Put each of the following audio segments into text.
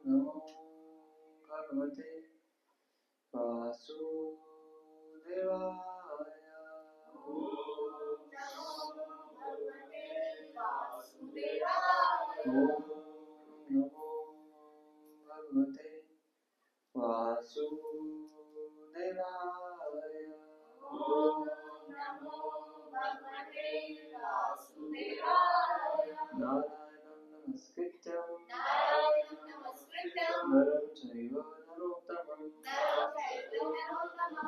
नमो भगवते वासुदेवाय। ओम नमो भगवते वासुदेवाय। नारायणं नमस्कृत्यं नरं चैव नरोत्तमं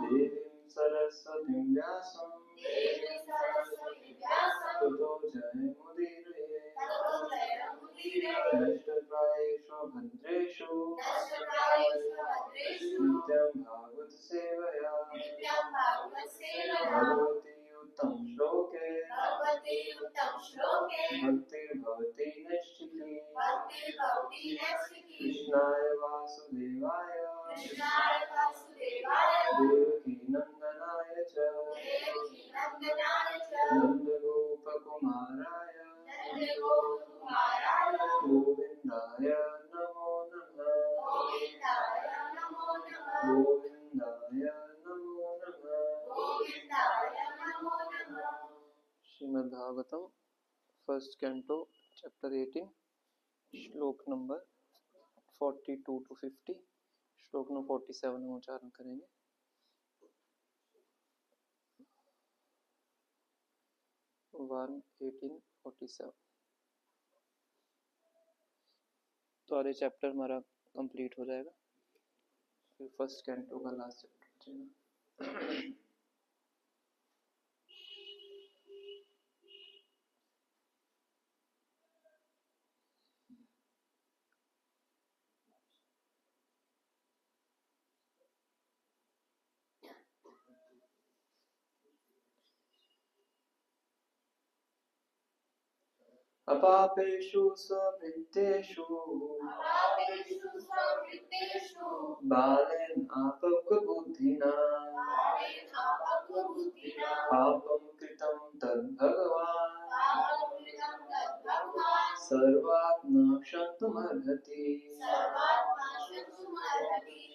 देवीं सरस्वतीं व्यासं ततो जयमुदीरये। नष्टप्रायेषु भद्रेषु नित्यं भागवत सेवया भगवती उत्तम श्लोके भक्तिर्भवति नैष्ठिकी। कृष्णाय वासुदेवाय देवकी नंदनाय च नंदगोपकुमाराय गोविंदाय नमो नमः। गोविंदाय नमो नमः। Shrimad Bhagavatam first canto chapter 18 श्लोक नंबर 42 to 50। श्लोक नंबर 47 हम उच्चारण करेंगे। 1847 तो आधे चैप्टर हमारा कंप्लीट हो जाएगा, फिर फर्स्ट कैंटो का लास्ट चैप्टर बचेगा। अपापेषु स्ववृत्तेषु बालेन अपक्वबुद्धिना पापं कृतं तद्भगवान् सर्वात्मा क्षन्तुमर्हति।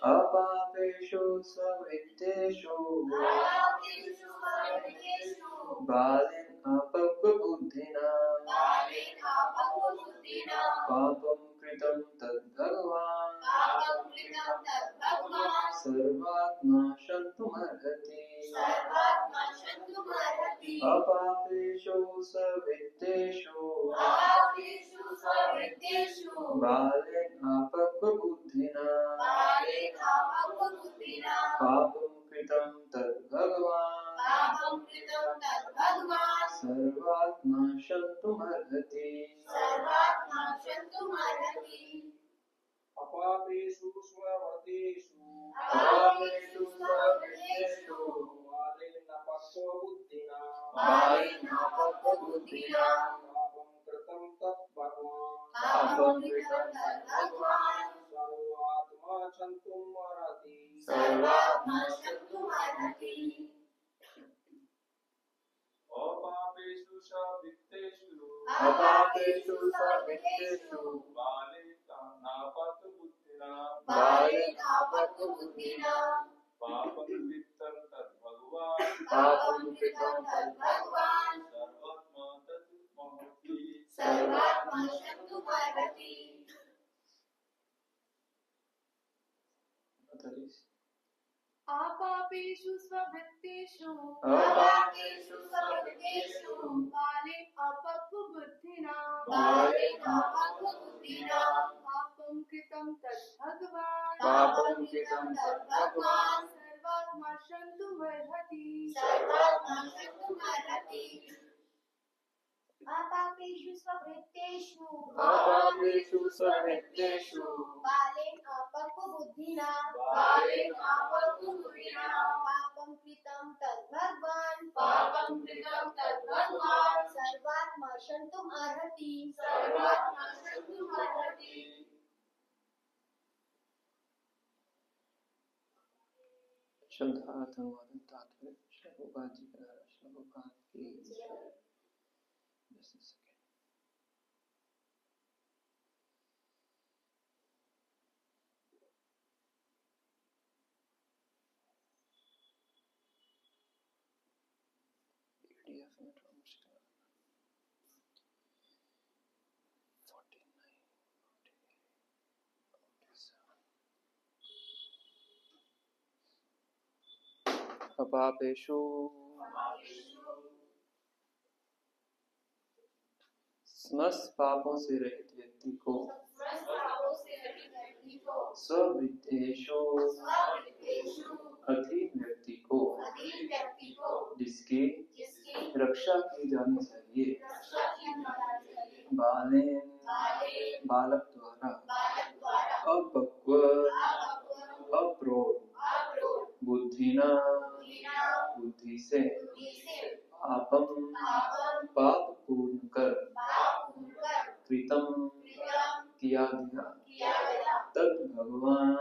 अपापेषु स्ववृत्तेषु बालेन अपक्वबुद्धिना पापं कृतं तद्भगवान् सर्वात्मा क्षन्तुमर्हति। अपापेषु स्ववृत्तेषु बालेन अपक्वबुद्धिना पापं कृतं तद्भगवान् सर्वात्मा क्षन्तुमर्हति। अपापेषु स्ववृत्तेषु बालेन अपक्वबुद्धिना पापं कृतं तद्भगवान् सर्वात्मा क्षन्तुमर्हति। अपापेषु स्ववृत्तेषु बालेन अपक्वबुद्धिना पापं कृतं तद्भगवान् सर्वात्मा क्षन्तुमर्हति। अपापेषु स्ववृत्तेषु बालेन अपक्वबुद्धिना पापं कृतं तद्भगवान् सर्वात्मा क्षन्तुमर्हति। अपापेषु स्ववृत्तेषु बालेन अपक्वबुद्धिना पापं कृतं तद्भगवान् सर्वात्मा क्षन्तुमर्हति। शब्दार्थ अनुवाद तात्पर्य श्लोकोपाद जी का श्लोकोपाद की अपापेषु समस्त पापों से रहित व्यक्ति को स्ववृत्तेषु अधीन व्यक्ति को जिसकी रक्षा की जानी चाहिए बालेन बालक द्वारा अपक्व अप्रौढ़ बुद्धिना बुद्धि से पापम पाप पूर्ण कर कृतम किया गया तद भगवान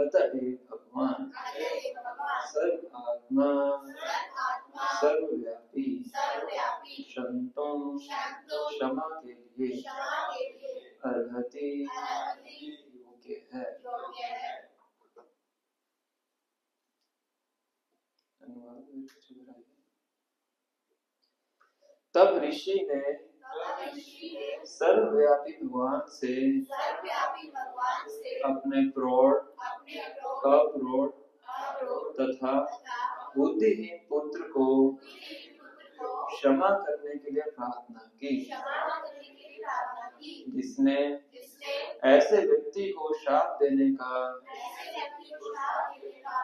अतएव भगवान सर्व आत्मा सर्वव्यापी संतों क्षमा के लिए अर्हति योग्य है। तब ऋषि ने सर्वव्यापी भगवान से अपने प्रौढ़ अप्रौढ़ तथा बुद्धिहीन पुत्र को क्षमा करने के लिए प्रार्थना की जिसने ऐसे व्यक्ति को शाप देने का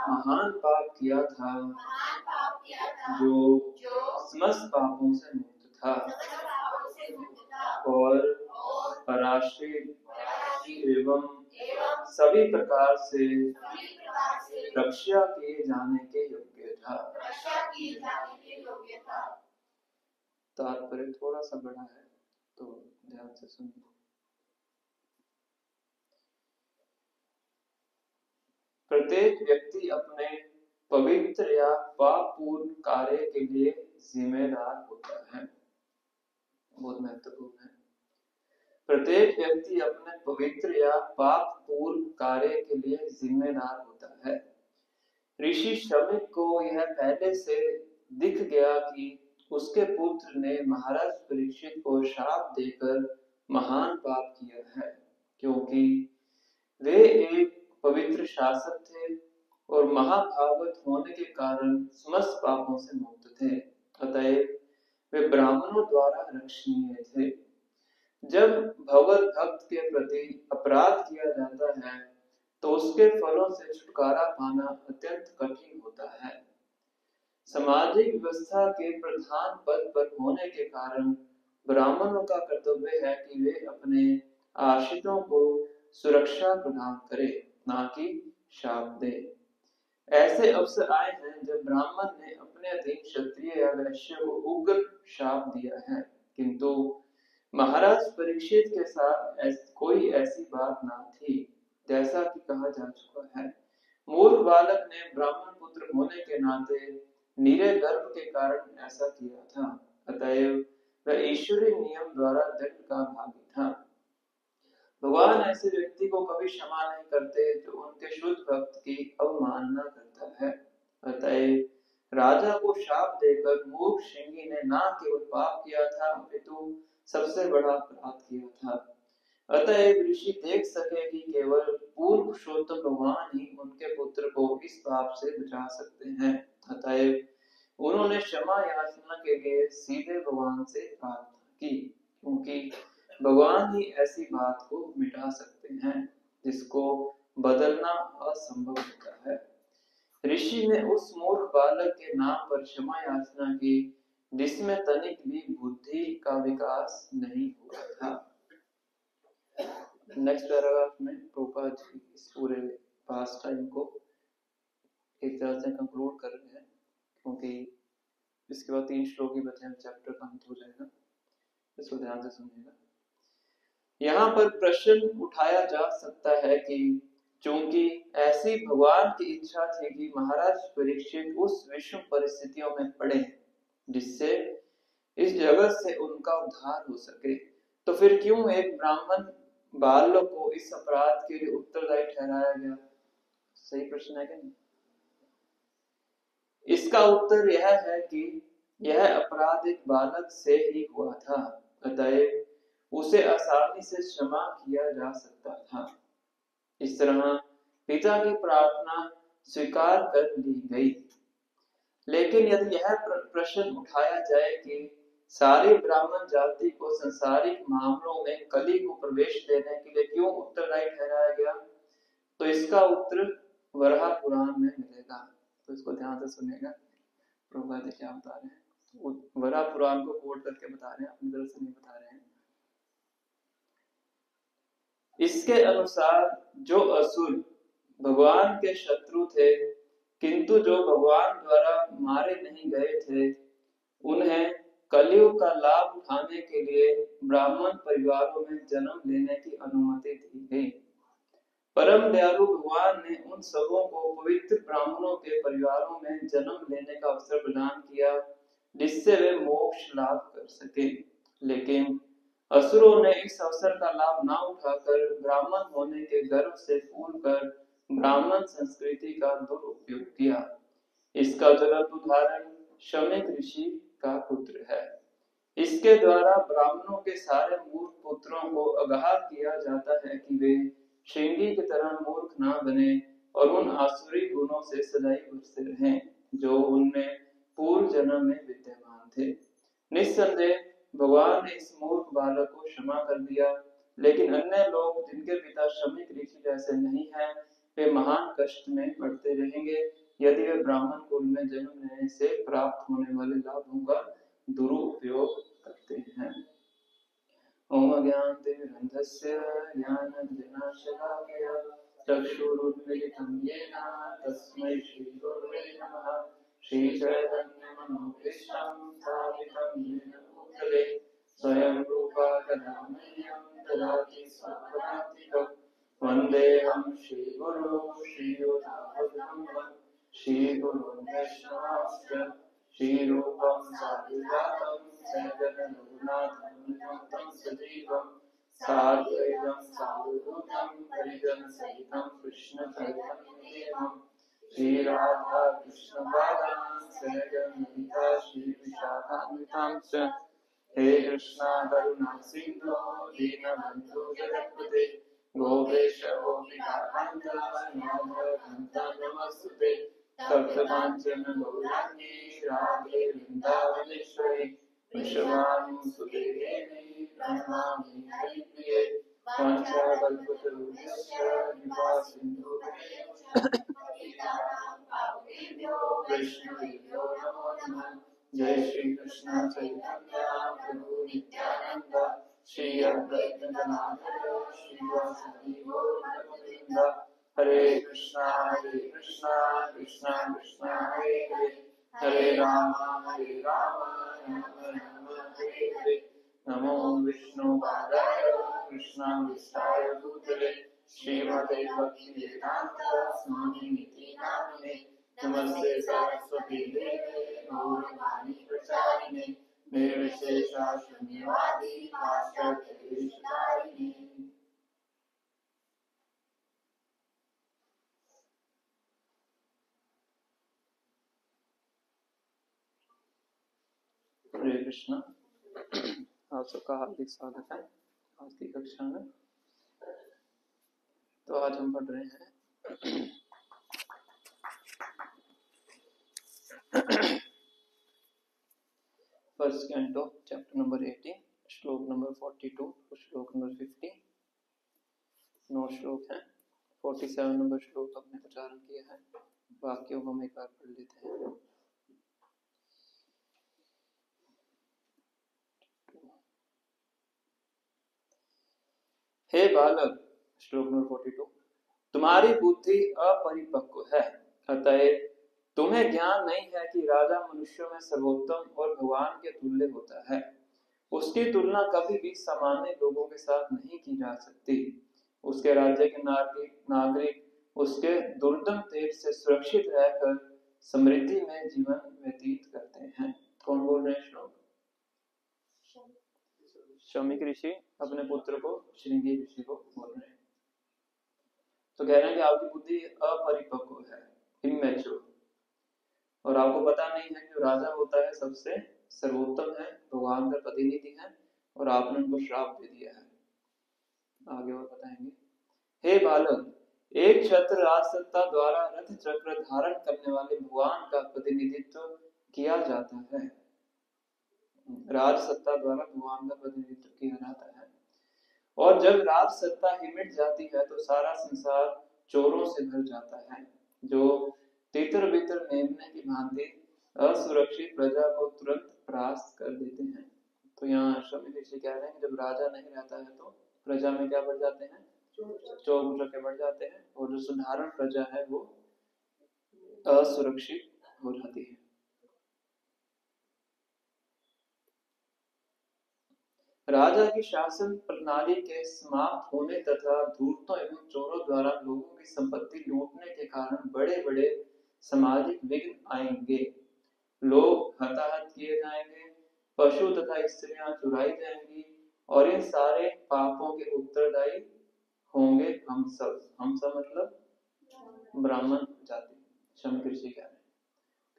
महान पाप किया था जो समस्त पापों से मुक्त था और पराश्रित एवं सभी प्रकार से रक्षा किए जाने के योग्य था। तात्पर्य थोड़ा सा बड़ा है तो ध्यान से सुनिए। प्रत्येक व्यक्ति अपने पवित्र या पापपूर्ण कार्य के लिए जिम्मेदार होता है। बहुत महत्वपूर्ण है। प्रत्येक व्यक्ति अपने पवित्र या पापपूर्ण कार्य के लिए जिम्मेदार होता है। ऋषि श्रमिक को यह पहले से दिख गया कि उसके पुत्र ने महाराज परीक्षित को शाप देकर महान पाप किया है, क्योंकि वे एक पवित्र शासक थे और महाभागवत होने के कारण समस्त पापों से मुक्त थे। अतएव वे ब्राह्मणों द्वारा रक्षणीय थे। जब भगवत भक्त के प्रति अपराध किया जाता है तो उसके फलों से छुटकारा पाना अत्यंत कठिन होता है। सामाजिक व्यवस्था के प्रधान पद पर होने के कारण ब्राह्मणों का कर्तव्य है कि वे अपने आश्रितों को सुरक्षा प्रदान करें, ना कि शाप दे। ऐसे अवसर आए हैं जब ब्राह्मण ने अपने अधीन क्षत्रिय या वैश्य को उग्र शाप दिया है, किंतु महाराज परीक्षित के साथ कोई ऐसी बात ना थी। जैसा कि कहा जा चुका है, मूर्ख बालक ने ब्राह्मण पुत्र होने के नाते नीरे गर्भ के कारण ऐसा किया था। अतएव वह ईश्वरीय नियम द्वारा दंड का भागी था। भगवान ऐसे व्यक्ति को कभी क्षमा नहीं करते जो उनके शुद्ध भक्त की अवमानना करता है। अतएव राजा को शाप देकर मूर्ख श्रृंगी ने न केवल पाप किया था अपितु सबसे बड़ा अपराध किया था। अतएव ऋषि देख सके कि केवल पूर्ण पुरुषोत्तम भगवान ही उनके पुत्र को इस पाप से बचा सकते हैं। अतएव उन्होंने क्षमा याचना के लिए सीधे भगवान से प्रार्थना की, क्योंकि भगवान ही ऐसी बात को मिटा सकते हैं जिसको बदलना असंभव होता है। ऋषि ने उस मूर्ख बालक के नाम पर क्षमा याचना की जिसमें तनिक भी बुद्धि का विकास नहीं हुआ था। नेक्स्ट पैराग्राफ में प्रभुपाद जी इस पूरे पास्ट टाइम को एक तरह से कंक्लूड कर रहे हैं, क्योंकि इसके बाद 3 श्लोक ही बचे हैं, चैप्टर का अंत हो जाएगा। इसको ध्यान से सुनिएगा। यहाँ पर प्रश्न उठाया जा सकता है कि चूंकि ऐसी भगवान की इच्छा थी कि महाराज परीक्षित उस विषम परिस्थितियों में पड़े जिससे इस जगत से उनका उद्धार हो सके, तो फिर क्यों एक ब्राह्मण बालक को इस अपराध के लिए उत्तरदायी ठहराया गया? सही प्रश्न है कि नहीं? इसका उत्तर यह है कि यह अपराध एक बालक से ही हुआ था, अतएव उसे आसानी से क्षमा किया जा सकता था। इस तरह पिता की प्रार्थना स्वीकार कर ली गई। लेकिन यदि यह प्रश्न उठाया जाए कि सारी ब्राह्मण जाति को संसारिक मामलों में कली को प्रवेश देने के लिए क्यों उत्तरदायी ठहराया गया, तो इसका उत्तर वराह पुराण में मिलेगा। तो इसको ध्यान से सुनेगा। प्रभुपाद क्या बता रहे हैं, वराह पुराण को कोट करके बता रहे हैं, अपनी तरफ से नहीं बता रहे हैं। इसके अनुसार जो असुर भगवान के शत्रु थे किंतु जो भगवान द्वारा मारे नहीं गए थे, उन्हें कलयुग का लाभ उठाने के लिए ब्राह्मण परिवारों में जन्म लेने की अनुमति दी गई। परम दयालु भगवान ने उन सबों को पवित्र ब्राह्मणों के परिवारों में जन्म लेने का अवसर प्रदान किया, जिससे वे मोक्ष लाभ कर सके। लेकिन असुरों ने इस अवसर का लाभ न उठाकर ब्राह्मण होने के गर्व से फूलकर ब्राह्मण संस्कृति का दुरुपयोग किया। इसका ज्वलंत उदाहरण शमीक ऋषि का पुत्र है। इसके द्वारा ब्राह्मणों के सारे मूर्ख पुत्रों को आगाह किया जाता है कि वे श्रृंगी की तरह मूर्ख ना बने और उन आसुरी गुणों से सदैव बचते रहें जो उनमें पूर्व जन्म में विद्यमान थे। निस्संदेह भगवान ने इस मूर्ख बालक को क्षमा कर दिया, लेकिन अन्य लोग जिनके पिता शमीक ऋषि जैसे नहीं हैं, वे महान कष्ट में पड़ते रहेंगे यदि वे ब्राह्मण कुल में जन्म लेने से प्राप्त होने वाले लाभों का दुरुपयोग करते हैं। ओम अज्ञानतिमिरन्धस्य ज्ञानाञ्जनशलाकया चक्षुरुन्मीलितं येन तस्मै श्रीगुरवे नमः। श्रीचैतन्यमनोभीष्टं स्थापितं येन भूतले स्वयं रूपा कदामह्यं ददाति स्वपदान्तिकं। वन्देऽहं श्रीगुरुं श्रीयुतापदकमलं श्रीगुरुं वैष्णवांश्च श्रीरूपं साधुजातं सैतन्यरघुनाथं सजीवं साद्वैतं सावधूतं परिजनसहितं कृष्णचैतन्यदेवं श्रीराधा कृष्णपादान् सहगणललिता श्रीविशाखान्वितांश्च। हे कृष्णा करुणा सिन्धो दीनबन्धो जगत्पते गोपेश गोपिकान्त नमोस्तुते। तप्तकाञ्चन गौराङ्गी राधे वृन्दावनेश्वरी वृषभानुसुते देवी प्रणमामि हरिप्रिये। वाञ्छाकल्पतरुभ्यश्च कृपासिन्धुभ्यश्च वैष्णवेभ्यो नमो नमः। जय श्री कृष्ण चैतन्य प्रभु नित्यानंद श्री अद्वैत गदाधर श्रीवासदि गौर भक्तवृंद। हरे कृष्णा कृष्णा कृष्णा हरे हरे, हरे राम राम राम हरे हरे। नमो विष्णुपादाय कृष्णाविष्टाय भूतले श्रीमते भक्तिवेदांत स्वामिनिति नामिने। नमस्ते सरस्वती देवे गौरवाणी प्रचारिणे निर्विशेषा शून्यवादी पाश्चात्य देशधारिणे। हरे कृष्णा। आप सबका हार्दिक स्वागत है आज की कक्षा में। तो आज हम पढ़ रहे हैं फर्स्ट कैंटो चैप्टर नंबर 18 श्लोक नंबर 42 और श्लोक नंबर 50। 9 श्लोक हैं। 47 नंबर श्लोक हमने उच्चारण किया है, वाक्यों को हम एक बार पढ़ लेते हैं। हे बालक, श्लोक नंबर 42, तुम्हारी बुद्धि अपरिपक्व है, अतएव तुम्हें ज्ञान नहीं है कि राजा मनुष्यों में सर्वोत्तम और भगवान के तुल्य होता है। उसकी तुलना कभी भी सामान्य लोगों के साथ नहीं की जा सकती। उसके राज्य के नागरिक उसके दुर्दम तेज से सुरक्षित रहकर समृद्धि में जीवन व्यतीत करते हैं। कौन बोल रहे हैं श्लोक? शमीक ऋषि अपने पुत्र को श्रृंगी ऋषि को बोल रहे हैं। तो कह रहे हैं कि आपकी बुद्धि अपरिपक्व है, इमेच्योर, और आपको पता नहीं है कि जो राजा होता है सबसे सर्वोत्तम है, भगवान का प्रतिनिधि है, और आपने उनको श्राप दे दिया है। आगे और बताएंगे। हे बालक, एक छत्र राजसत्ता द्वारा रथ चक्र धारण करने वाले भगवान का प्रतिनिधित्व किया जाता है। राजसत्ता द्वारा भगवान का प्रतिनिधित्व किया जाता है, और जब राजसत्ता ही मिट जाती है तो सारा संसार चोरों से भर जाता है, जो तितर बितर मेमने की भांति असुरक्षित प्रजा को तुरंत परास्त कर देते हैं। तो यहाँ शमी ऋषि कह रहे हैं कि जब राजा नहीं रहता है तो प्रजा में क्या बढ़ जाते हैं, चोर के बढ़ जाते हैं, और जो साधारण प्रजा है वो असुरक्षित हो जाती है। राजा की शासन प्रणाली के समाप्त होने तथा धूर्तों एवं चोरों द्वारा लोगों की संपत्ति लूटने के कारण बड़े बड़े सामाजिक विघ्न आएंगे। लोग हताहत किए जाएंगे, पशु तथा स्त्रियां चुराई जाएंगी, और इन सारे पापों के उत्तरदायी होंगे हम सब। हम सब मतलब ब्राह्मण जाति, शम कृषि कह रहे हैं,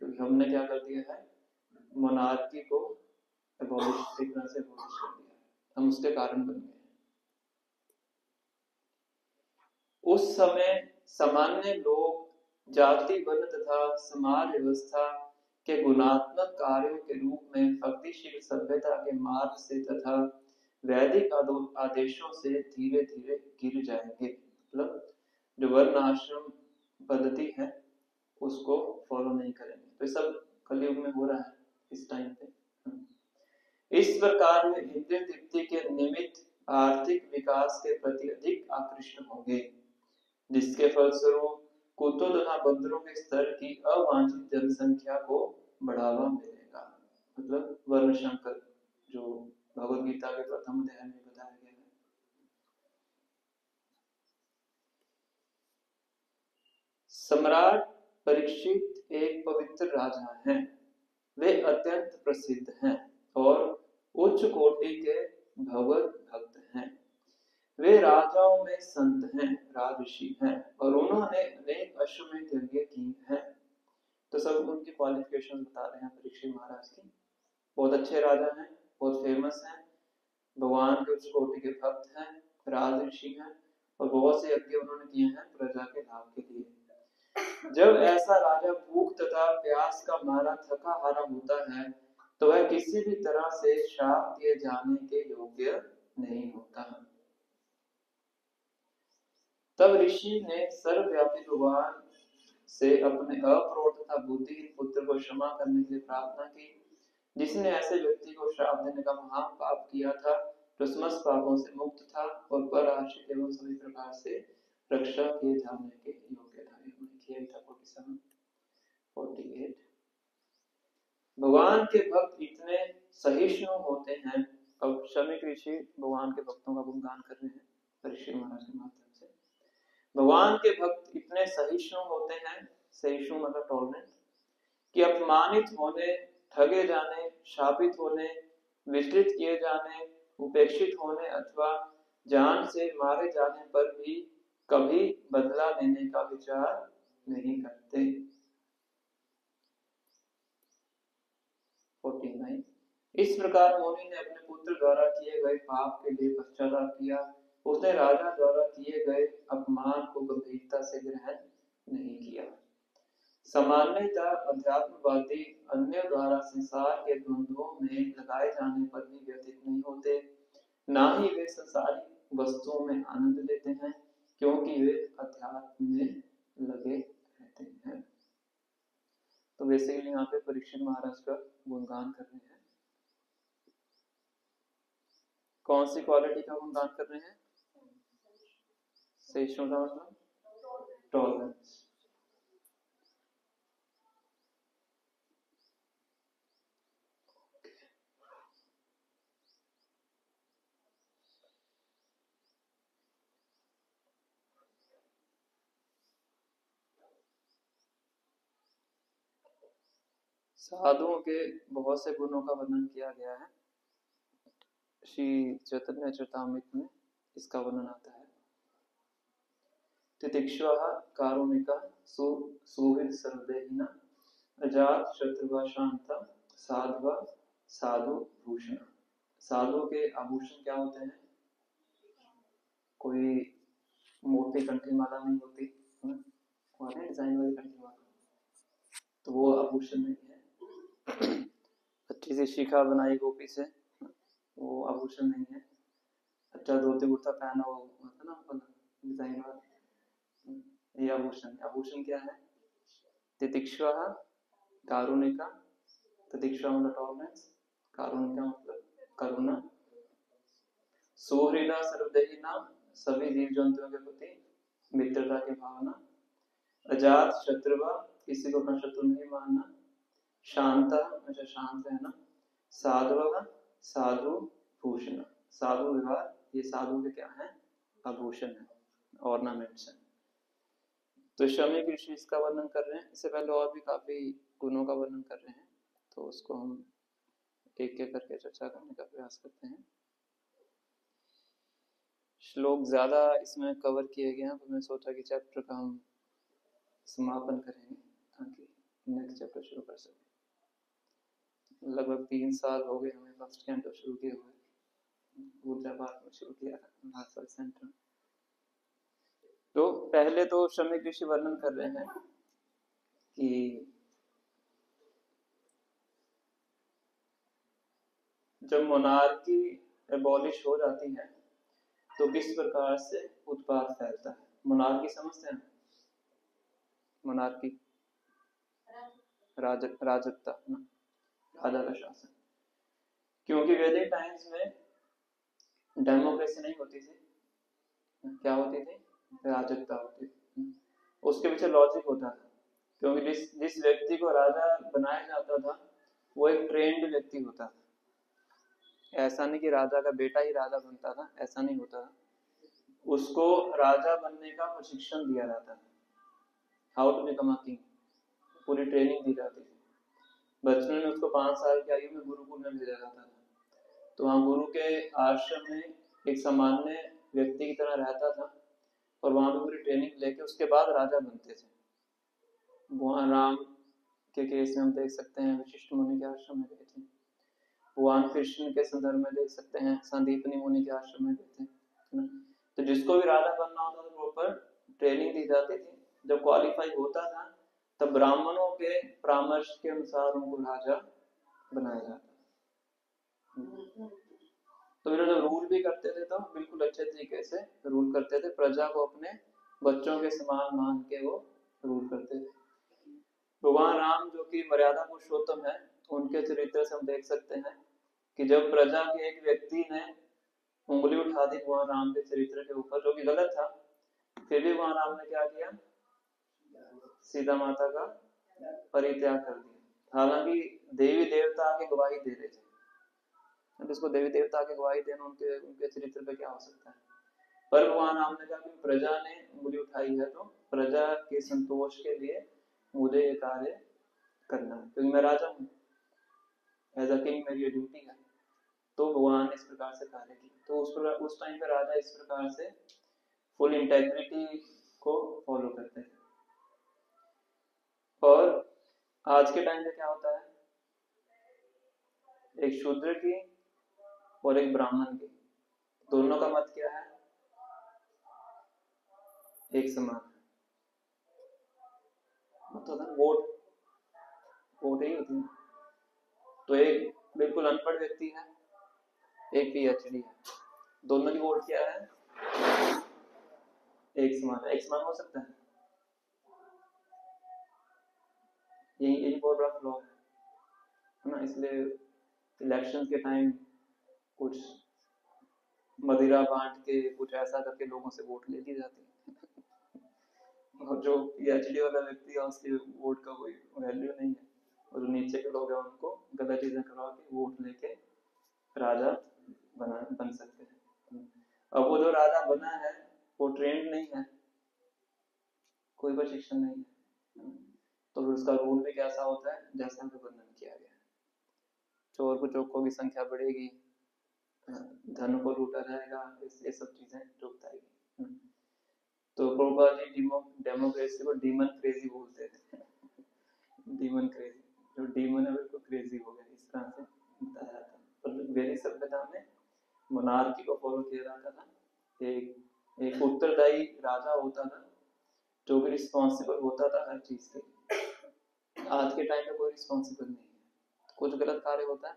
क्योंकि हमने क्या कर दिया है, मोनार्की को एबॉलिश एक तरह से एबॉलिश कर दिया, हम उसके कारण बन गए। उस समय सामान्य लोग जाति वर्ण तथा समाज व्यवस्था के गुणात्मक कार्यों के रूप में भक्तिशील सभ्यता के मार्ग से तथा वैदिक आदेशों से धीरे धीरे गिर जाएंगे। मतलब जो वर्ण आश्रम पद्धति है उसको फॉलो नहीं करेंगे। तो ये सब कलयुग में हो रहा है इस टाइम पे। इस प्रकार वे इंद्रिय तृप्ति के निमित्त आर्थिक विकास के प्रति अधिक आकृष्ट होंगे, जिसके फलस्वरूप कुत्तों तथा बंदरों के स्तर की अवांछित जनसंख्या को बढ़ावा मिलेगा। मतलब वर्ण संकर जो भगवद गीता के प्रथम अध्याय में बताया गया है। सम्राट परीक्षित एक पवित्र राजा हैं। वे अत्यंत प्रसिद्ध हैं और उच्च कोटि के भगवत भक्त हैं। वे राजाओं में संत हैं, राजऋषि हैं, और उन्होंने अनेक अश्वमेध यज्ञ किए हैं। तो सब उनकी क्वालिफिकेशन बता रहे हैं परीक्षित महाराज की। बहुत अच्छे राजा हैं, बहुत फेमस हैं, भगवान के उच्च कोटि के भक्त हैं, राजऋषि हैं, और बहुत से यज्ञ उन्होंने किए हैं प्रजा के लाभ के लिए। जब ऐसा राजा भूख तथा प्यास का मारा थका हारा होता है तो वह किसी भी तरह से शाप दिए जाने के योग्य नहीं होता। तब ऋषि ने सर्वव्यापी भगवान से अपने अप्रोध तथा बुद्धिहीन पुत्र को क्षमा करने के लिए प्रार्थना की, जिसने ऐसे व्यक्ति को श्राप देने का महान पाप किया था, जो समस्त पापों से मुक्त था और पर आश्रित एवं सभी प्रकार से रक्षा किए जाने के योग्य था। 48 भगवान के भक्त इतने सहिष्णु होते हैं। अब शमी ऋषि भगवान के भक्तों का गुणगान कर रहे हैं परीक्षित महाराज के माध्यम से। भगवान के भक्त इतने सहिष्णु होते हैं, सहिष्णु मतलब टॉलरेंट, कि अपमानित होने, ठगे जाने, शापित होने, विचलित किए जाने, उपेक्षित होने अथवा जान से मारे जाने पर भी कभी बदला लेने का विचार नहीं करते। 49 इस प्रकार मोनी ने अपने पुत्र द्वारा किए गए पाप के लिए पश्चाताप किया। उसने राजा द्वारा किए गए अपमान को गंभीरता से ग्रहण नहीं किया। सामान्यतः अध्यात्मवादी अन्य द्वारा संसार के द्वंद्वों में लगाए जाने पर भी व्यथित नहीं होते, ना ही वे संसारिक वस्तुओं में आनंद लेते हैं, क्योंकि वे अध्यात्म में लगे रहते हैं। तो बेसिकली यहाँ पे परीक्षित महाराज का गुणगान कर रहे हैं। कौन सी क्वालिटी का गुणगान कर रहे हैं? सहिष्णुता मतलब टॉलरेंस। साधुओं के बहुत से गुणों का वर्णन किया गया है। श्री चैतन्य चरितामृत में इसका वर्णन आता है। तितिक्षुः कारुणिका सुहृद सर्वदेहिनः अजात शत्रुवा शांता साधवा साधु भूषण। साधु के आभूषण क्या होते हैं? कोई मोटी कंठी माला नहीं होती, डिजाइन वाली कंठी माला, तो वो आभूषण नहीं है। अच्छी सी शिखा बनाई गोपी से, वो आभूषण नहीं है। अच्छा धोती कुर्ता पहना हो होता ना डिजाइन वाला, ये आभूषण। आभूषण क्या है? तितिक्षा, कारुणिका। तितिक्षा मतलब टॉलरेंस, कारुणिका मतलब करुणा। सुहृदा सर्वदेही नाम, सभी जीव जंतुओं के प्रति मित्रता की भावना। अजात शत्रुवा, किसी को अपना शत्रु नहीं मानना। शांता, अच्छा शांत रहना। साधुवा, साधु भूषण, साधु व्यवहार, ये साधु के क्या है? आभूषण है, ऑर्नामेंट्स हैं। तो शमी ऋषि इसका वर्णन कर रहे हैं। इससे पहले और भी काफी गुणों का वर्णन कर रहे हैं, तो उसको हम एक एक करके चर्चा करने का प्रयास करते हैं। श्लोक ज्यादा इसमें कवर किए गए हैं, तो मैं सोचा कि चैप्टर का हम समापन करेंगे ताकि नेक्स्ट चैप्टर शुरू कर सकें। लगभग 3 साल हो गए हमें फर्स्ट कैंटो शुरू किए हुए, ऊर्जा पाठ में शुरू किया लास्ट वाले सेंटर। तो पहले तो शमी ऋषि वर्णन कर रहे हैं कि जब मोनार्की एबॉलिश हो जाती है तो किस प्रकार से उत्पाद फैलता है। मोनार्की समझते हैं? मोनार्की राजकता ना, राजा का शासन। क्योंकि वैदिक टाइम्स में डेमोक्रेसी नहीं होती थी, क्या होती थी? राजकता होती थी। उसके पीछे लॉजिक होता था, क्योंकि जिस व्यक्ति को राजा बनाया जाता था वो एक ट्रेंड व्यक्ति होता था। ऐसा नहीं कि राजा का बेटा ही राजा बनता था, ऐसा नहीं होता था। उसको राजा बनने का प्रशिक्षण दिया जाता था, how to become a king, पूरी ट्रेनिंग दी जाती थी। बचपन में उसको 5 साल की आयु में गुरुकुल में भेजा जाता था, तो वहाँ गुरु के आश्रम में एक सामान्य व्यक्ति की तरह रहता था और वहाँ पे पूरी ट्रेनिंग लेके उसके बाद राजा बनते थे। भगवान राम के केस में हम देख सकते हैं, वशिष्ठ मुनि के आश्रम में गए थे। भगवान कृष्ण के संदर्भ में देख सकते हैं, संदीपनी मुनि के आश्रम में गए थे। तो जिसको भी राजा बनना होता था प्रॉपर ट्रेनिंग दी जाती थी। जब क्वालिफाई होता था तब ब्राह्मणों के परामर्श के अनुसार उनको राजा बनाया जाता। तो ये जो रूल भी करते थे तो बिल्कुल अच्छे तरीके से रूल करते थे, प्रजा को अपने बच्चों के समान मान के वो रूल करते थे। भगवान राम जो कि मर्यादा पुरुषोत्तम है, उनके चरित्र से हम देख सकते हैं कि जब प्रजा के एक व्यक्ति ने उंगली उठा दी भगवान राम के चरित्र के ऊपर, जो कि गलत था, फिर भी भगवान राम ने क्या किया? सीता माता का परित्याग कर दिया। हालांकि देवी देवता आके गवाही दे रहे थे, जिसको देवी देवता आके गवाही देना उनके चरित्र पे क्या हो सकता है। पर भगवान राम ने कहा कि प्रजा ने उंगली उठाई है तो प्रजा के संतोष के लिए मुझे ये कार्य करना है, क्योंकि मैं राजा हूँ, एज अ किंग मेरी ये ड्यूटी है। तो भगवान ने इस प्रकार से कार्य किया। तो उस टाइम पे राजा इस प्रकार से फुल इंटेग्रिटी को फॉलो करते थे। और आज के टाइम पे क्या होता है? एक शूद्र की और एक ब्राह्मण की, दोनों का मत क्या है? एक समान। मतलब वोट ही होती है। तो एक बिल्कुल अनपढ़ व्यक्ति है, एक पीएचडी है, दोनों की वोट क्या है? एक समान है। एक समान हो सकता है? यही बहुत बड़ा फ्लॉ है ना। इसलिए इलेक्शन के टाइम कुछ मदिरा बांट के कुछ ऐसा करके लोगों से वोट ले ली जाती है और जो पीएचडी वाला व्यक्ति है उसके वोट का कोई वैल्यू नहीं है, और जो नीचे के लोग हैं उनको गलत चीजें करवा के वोट लेके राजा बन सकते हैं। अब वो जो राजा बना है वो ट्रेंड नहीं है, कोई प्रशिक्षण नहीं है, तो उसका रूल भी कैसा होता है जैसा भी वर्णन किया गया है। चोर को चोखों की संख्या बढ़ेगी, धन को लूटा जाएगा, ये सब चीजें जो बताएगी। तो प्रभुपाद जी डेमोक्रेसी को डीमन क्रेजी बोलते थे। डीमन क्रेजी, जो डीमन है बिल्कुल क्रेजी हो गया, इस तरह से बताया जाता है। पर वैदिक सभ्यता में मोनार्की को फॉलो किया जाता था। एक उत्तरदायी राजा होता था जो भी रिस्पॉन्सिबल होता था हर चीज के। आज के टाइम में कोई रिस्पॉन्सिबल नहीं है, कुछ गलत कार्य होता है,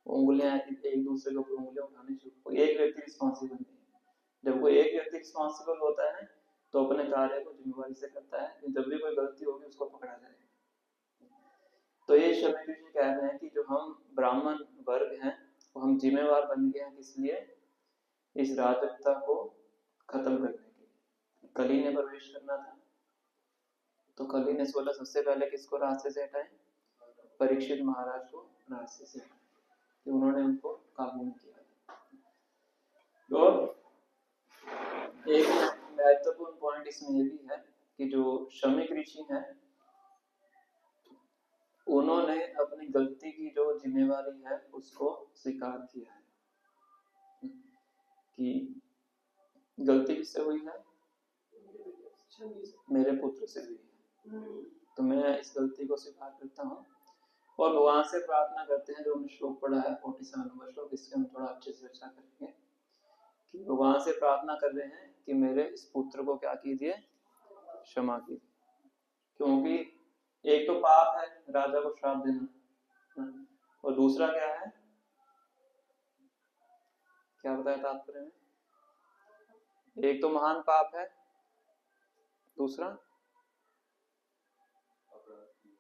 उंगलियां एक दूसरे के ऊपर उंगलियां उठाने शुरू, एक व्यक्ति रिस्पॉन्सिबल नहीं है। जब कोई एक व्यक्ति रिस्पॉन्सिबल होता है तो अपने कार्य को जिम्मेवारी से करता है, जब भी कोई गलती होगी उसको पकड़ा जाएगा। तो ये शमी ऋषि कह रहे हैं कि जो हम ब्राह्मण वर्ग हैं वो हम जिम्मेवार बन गए हैं, इसलिए इस राजकता को खत्म करने के लिए कली ने प्रवेश करना था। तो कली ने सोचा सबसे पहले किसको रास्ते से हटाए, परीक्षित महाराज को रास्ते से हटाए, कि उन्होंने उनको काबू में किया। तो एक महत्वपूर्ण पॉइंट इसमें ये भी है कि जो शमीक ऋषि हैं उन्होंने अपनी गलती की जो जिम्मेवारी है उसको स्वीकार किया है कि गलती किससे हुई है, मेरे पुत्र से हुई है, तो मैं इस गलती को स्वीकार करता हूँ। और भगवान से प्रार्थना करते हैं, जो हमने श्लोक पढ़ा है 47 नंबर श्लोक, इसके हम थोड़ा अच्छे से चर्चा करेंगे कि भगवान से प्रार्थना कर रहे हैं कि मेरे इस पुत्र को क्या कीजिए, क्षमा कीजिए। क्योंकि एक तो पाप है राजा को श्राप देना, और दूसरा क्या है, क्या बताया तात्पर्य में, एक तो महान पाप है, दूसरा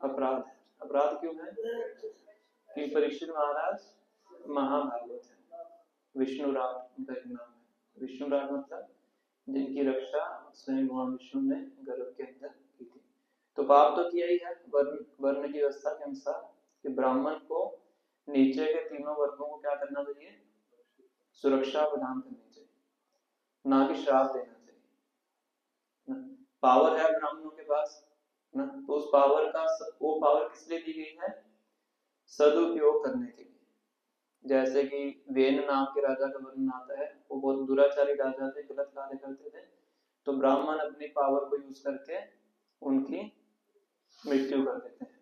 अपराध। अपराध क्यों है कि परीक्षित महाराज महाभागवत है, विष्णुराट उनका एक नाम है। विष्णुराट मतलब जिनकी रक्षा स्वयं भगवान विष्णु ने गर्भ के अंदर की थी। तो पाप तो किया ही है वर्ण की व्यवस्था के अनुसार कि ब्राह्मण को नीचे के तीनों वर्गों को क्या करना चाहिए, सुरक्षा प्रदान करनी चाहिए, ना कि श्राप देना चाहिए। पावर है ब्राह्मणों के पास ना, तो उस पावर का वो पावर किस लिए दी गई है, सदुपयोग करने के लिए। जैसे कि वेन नाम के राजा का वर्णन आता है, वो बहुत दुराचारी राजा थे, गलत कार्य करते थे, तो ब्राह्मण अपनी पावर को यूज करके उनकी मृत्यु कर देते हैं।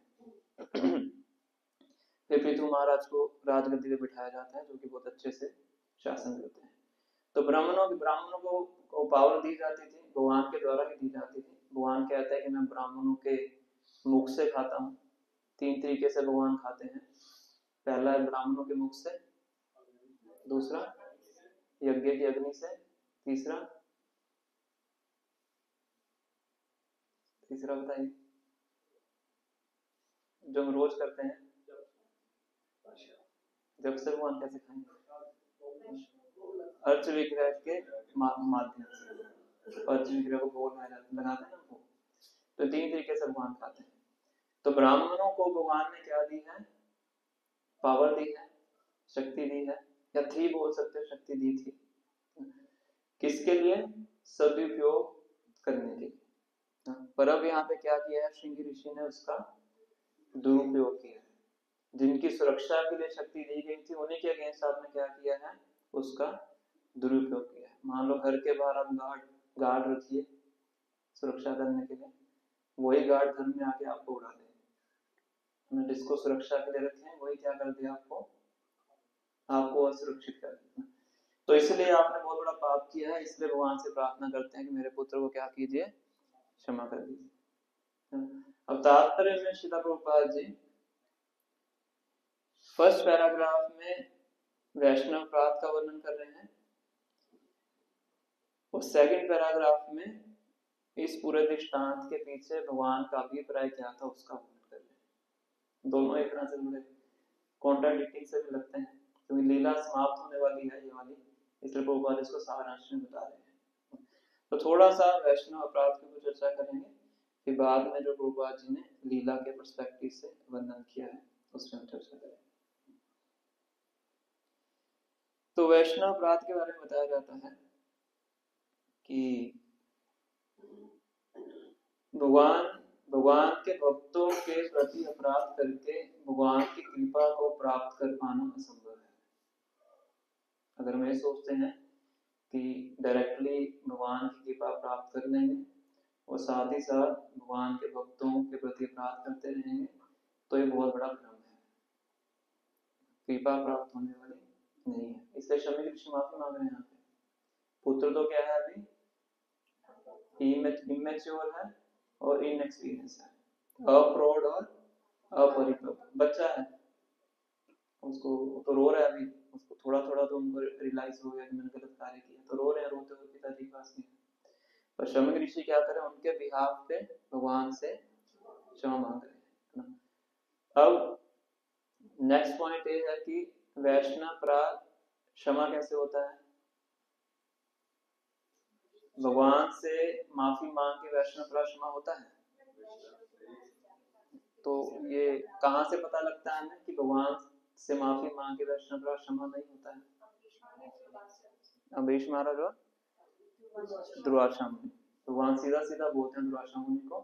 फिर पृथु महाराज को राजगद्दी पे बिठाया जाता है, जो कि बहुत अच्छे से शासन करते हैं। तो ब्राह्मणों को पावर दी जाती थी, भगवान के द्वारा ही दी जाती थी। भगवान कहता है कि मैं ब्राह्मणों के मुख से खाता हूँ। 3 तरीके से भगवान खाते हैं, पहला है ब्राह्मणों के मुख से, दूसरा यज्ञ की अग्नि से, तीसरा बताइए, जो हम रोज करते हैं, जब से भगवान कैसे खाएंगे, अर्च विग्रह के माध्यम से, अर्च विग्रह को भोग लगाते हैं ना वो, तो 3 तरीके से भगवान खाते हैं। तो ब्राह्मणों को भगवान ने क्या दी है, पावर दी है, शक्ति दी है, या थी बोल सकते हो, शक्ति दी थी, किसके लिए, सदुपयोग करने के लिए। पर अब यहाँ पे क्या किया है, श्रृंगी ऋषि ने उसका दुरुपयोग किया है। जिनकी सुरक्षा के लिए शक्ति दी गई थी उन्हीं के अगेंस्ट आपने क्या किया है, उसका दुरुपयोग किया है। मान लो घर के बाहर आप गार्ड रखिए सुरक्षा करने के लिए, वही गार्ड घर में आके आपको उड़ा दे। जिसको सुरक्षा के लिए रखे वही क्या कर दिया, आपको असुरक्षित कर दिया। तो इसलिए आपने बहुत बड़ा पाप किया है, इसलिए भगवान से प्रार्थना करते हैं कि मेरे पुत्र को क्या कीजिए, क्षमा कर दीजिए। अब तात्पर्य में श्रील प्रभुपाद जी फर्स्ट पैराग्राफ में वैष्णव अपराध का वर्णन कर रहे हैं, और सेकंड पैराग्राफ में इस पूरे दृष्टांत के पीछे भगवान का अभिप्राय क्या था उसका वर्णन कर रहे हैं। दोनों एक तरह से जुड़े, कॉन्ट्राडिक्टिंग से भी लगते हैं, क्योंकि लीला समाप्त होने वाली है ये वाली, इसलिए प्रभुपाद इसको सारांश में बता रहे हैं। तो थोड़ा सा वैष्णव अपराध की चर्चा करेंगे, फिर बाद में जो प्रभुपाद जी ने लीला के पर्सपेक्टिव से वर्णन किया है उसमें चर्चा करेंगे। तो वैष्णव अपराध के बारे में बताया जाता है कि भगवान के भक्तों के प्रति अपराध करके भगवान की कृपा को प्राप्त कर पाना असंभव है। अगर मैं सोचते हैं कि डायरेक्टली भगवान की कृपा प्राप्त कर लेंगे और साथ ही साथ भगवान के भक्तों के प्रति अपराध करते रहेंगे, तो ये बहुत बड़ा भ्रम है, कृपा प्राप्त होने वाली नहीं है। इसलिए शमी ऋषि माफी मांग रहे हैं यहाँ पे। पुत्र तो क्या है, अभी इमेच्योर है और इनएक्सपीरियंस है, अप्रौढ़ और अपरिपक्व बच्चा है। उसको तो रो रहा है अभी, उसको थोड़ा थोड़ा तो उनको रियलाइज हो गया कि मैंने गलत कार्य किया, तो रो रहे हैं, रोते हुए पिताजी के पास गए। पर शमी ऋषि क्या करें, उनके बिहाफ पे भगवान से क्षमा मांग रहे हैं। अब नेक्स्ट पॉइंट ये है कि वैष्णव अपराध क्षमा कैसे होता है। भगवान से माफी मांग के वैष्णव अपराध क्षमा होता है। तो ये कहाँ से पता लगता है हमें कि भगवान से माफी मांग के वैष्णव अपराध क्षमा नहीं होता है। अम्बरीश महाराज और दुर्वासा मुनि, भगवान सीधा सीधा बोलते हैं दुर्वासा मुनि को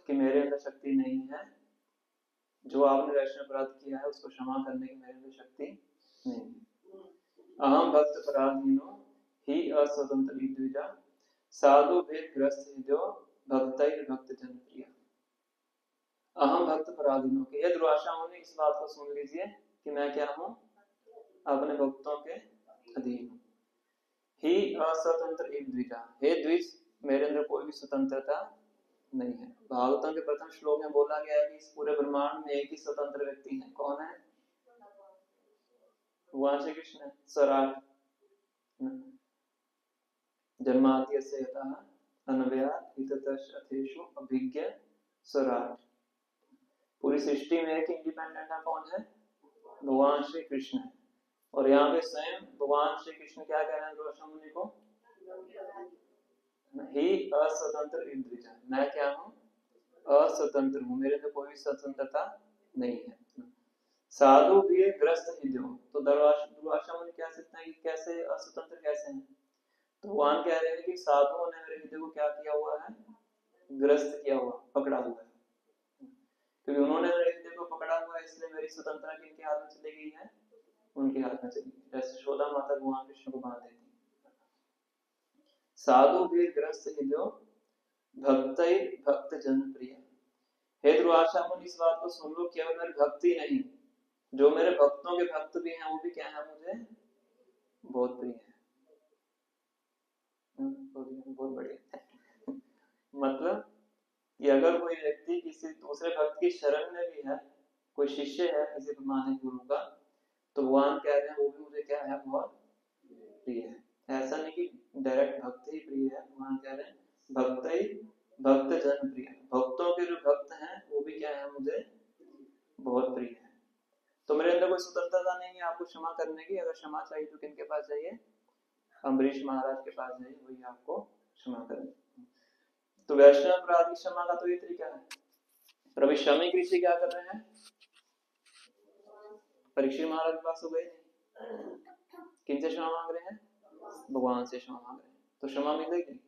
कि मेरे अंदर शक्ति नहीं है, जो आपने वैष्णव अपराध किया है उसको क्षमा करने की मेरे अंदर शक्ति नहीं है। अहम भक्त पराधीनो ही अस्वतंत्र द्विजा साधु भेद ग्रस्त हृदयो भक्तैर भक्त जन प्रिय। अहम भक्त पराधीनो के, ये दुर्वासा मुनि इस बात को सुन लीजिए कि मैं क्या हूँ, अपने भक्तों के अधीन हूँ। ही अस्वतंत्र द्विजा, हे द्विज मेरे अंदर कोई भी स्वतंत्रता नहीं है। भागवतों के प्रथम श्लोक में बोला गया है कि इस पूरे ब्रह्मांड में एक ही स्वतंत्र व्यक्ति है। कौन है? भगवान श्री कृष्ण है। स्वराट जन्माद्यस्य यतः अनव्यात् इततश्च अथेषु अभिज्ञ स्वराट। पूरी सृष्टि में एक इंडिपेंडेंट है, कौन है? भगवान श्री कृष्ण है। और यहाँ पे स्वयं भगवान श्री कृष्ण क्या कह रहे हैं दुर्वासा मुनि को? ही अस्वतंत्र द्विजा, मैं क्या हूँ? अस्वतंत्र हूँ, मेरे अंदर कोई स्वतंत्रता नहीं है। साधु भी ग्रस्त हृदय, तो दुर्वासा मुनि क्या सकते हैं कि कैसे अस्वतंत्र कैसे हैं? तो भगवान कह रहे हैं कि साधुओं ने मेरे हृदय को क्या किया हुआ है? ग्रस्त किया हुआ, पकड़ा हुआ है। क्योंकि उन्होंने मेरे हृदय को पकड़ा हुआ है, इसलिए मेरी स्वतंत्रता किनके हाथ में चली गई है? उनके हाथ में चली गई। जैसे यशोदा माता भगवान कृष्ण को बांध देती। साधु भी ग्रस्त हृदय भक्तै भक्त जन प्रिय। हे दुर्वासा मुनि इस बात को सुन लो, केवल मेरे भक्ति नहीं, जो मेरे भक्तों के भक्त भी हैं वो भी क्या है, मुझे बहुत प्रिय है। बहुत बढ़िया। मतलब कि अगर कोई व्यक्ति किसी दूसरे भक्त की शरण में भी है, कोई शिष्य है किसी माने गुरु का, तो भगवान कह रहे हैं वो भी मुझे क्या है, बहुत प्रिय है। ऐसा नहीं कि डायरेक्ट भक्त ही प्रिय है, भगवान कह रहे हैं भक्त ही भक्त जन प्रिय, भक्तों के जो भक्त हैं वो भी क्या है, मुझे बहुत प्रिय है। तो मेरे अंदर कोई स्वतंत्रता नहीं है आपको क्षमा करने की। अगर क्षमा चाहिए तो किनके पास जाइए? अम्बरीश महाराज के पास जाइए, वही आपको क्षमा करेंगे। तो वैष्णव अपराध की क्षमा का तो ये तरीका है। पर अभी शमी ऋषि क्या कर रहे हैं? परीक्षित महाराज के पास तो गए नहीं, किनसे क्षमा मांग रहे हैं? भगवान से क्षमा मांग रहे हैं। तो क्षमा मिलेगी?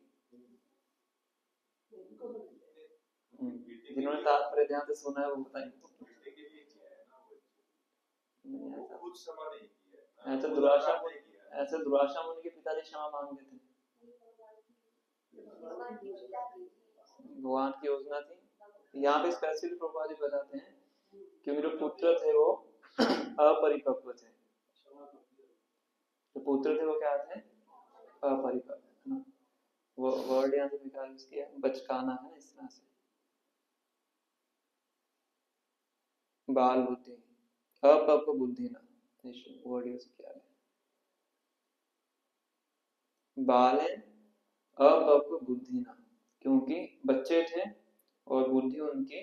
जिन्होंने तात्पर्य ध्यान से सुना है वो बताएंगे। ऐसा दुर्वासा मुनि के पिताजी क्षमा मांग रहे थे, भगवान की योजना थी। यहाँ पे स्पेसिफिक प्रभुपाद जी बताते हैं कि मेरे पुत्र थे वो अपरिपक्व थे। तो पुत्र थे वो क्या थे? अपरिपक्व। वो वर्ड यहाँ से निकाल किया, बचकाना है इस तरह से। बाल बुद्धि, अपक्व बुद्धि ना, वर्ड यूज किया है। बाले अपक्व बुद्धि ना, क्योंकि बच्चे थे और बुद्धि उनकी